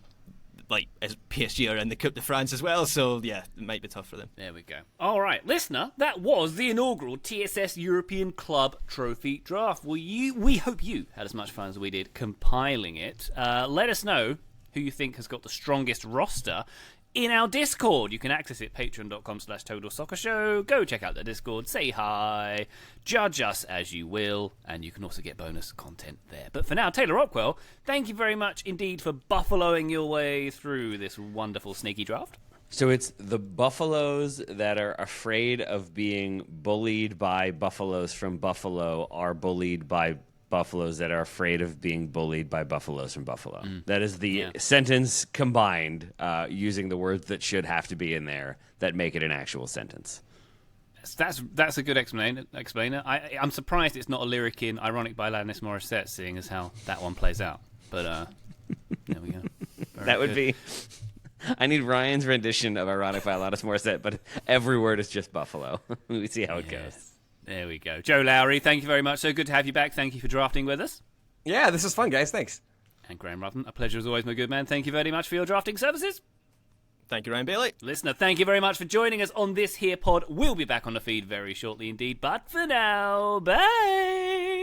like as PSG are in the Coupe de France as well. So yeah, it might be tough for them. There we go. All right, listener, that was the inaugural TSS European Club Trophy Draft. We hope you had as much fun as we did compiling it. Let us know who you think has got the strongest roster in our Discord. You can access it, patreon.com/TotalSoccerShow. Go check out the Discord, say hi, judge us as you will, and you can also get bonus content there. But for now, Taylor Rockwell, thank you very much indeed for buffaloing your way through this wonderful sneaky draft. So it's the buffaloes that are afraid of being bullied by buffaloes from Buffalo are bullied by buffaloes that are afraid of being bullied by buffaloes from Buffalo. That is the sentence combined, using the words that should have to be in there that make it an actual sentence. That's a good explainer. I'm surprised it's not a lyric in Ironic by Alanis Morissette, seeing as how that one plays out. But there we go. That would be... I need Ryan's rendition of Ironic by Alanis Morissette, but every word is just buffalo. We see how it goes. There we go. Joe Lowry, thank you very much. So good to have you back. Thank you for drafting with us. Yeah, this is fun, guys. Thanks. And Graham Ruffin, a pleasure as always, my good man. Thank you very much for your drafting services. Thank you, Ryan Bailey. Listener, thank you very much for joining us on this here pod. We'll be back on the feed very shortly indeed. But for now, bye.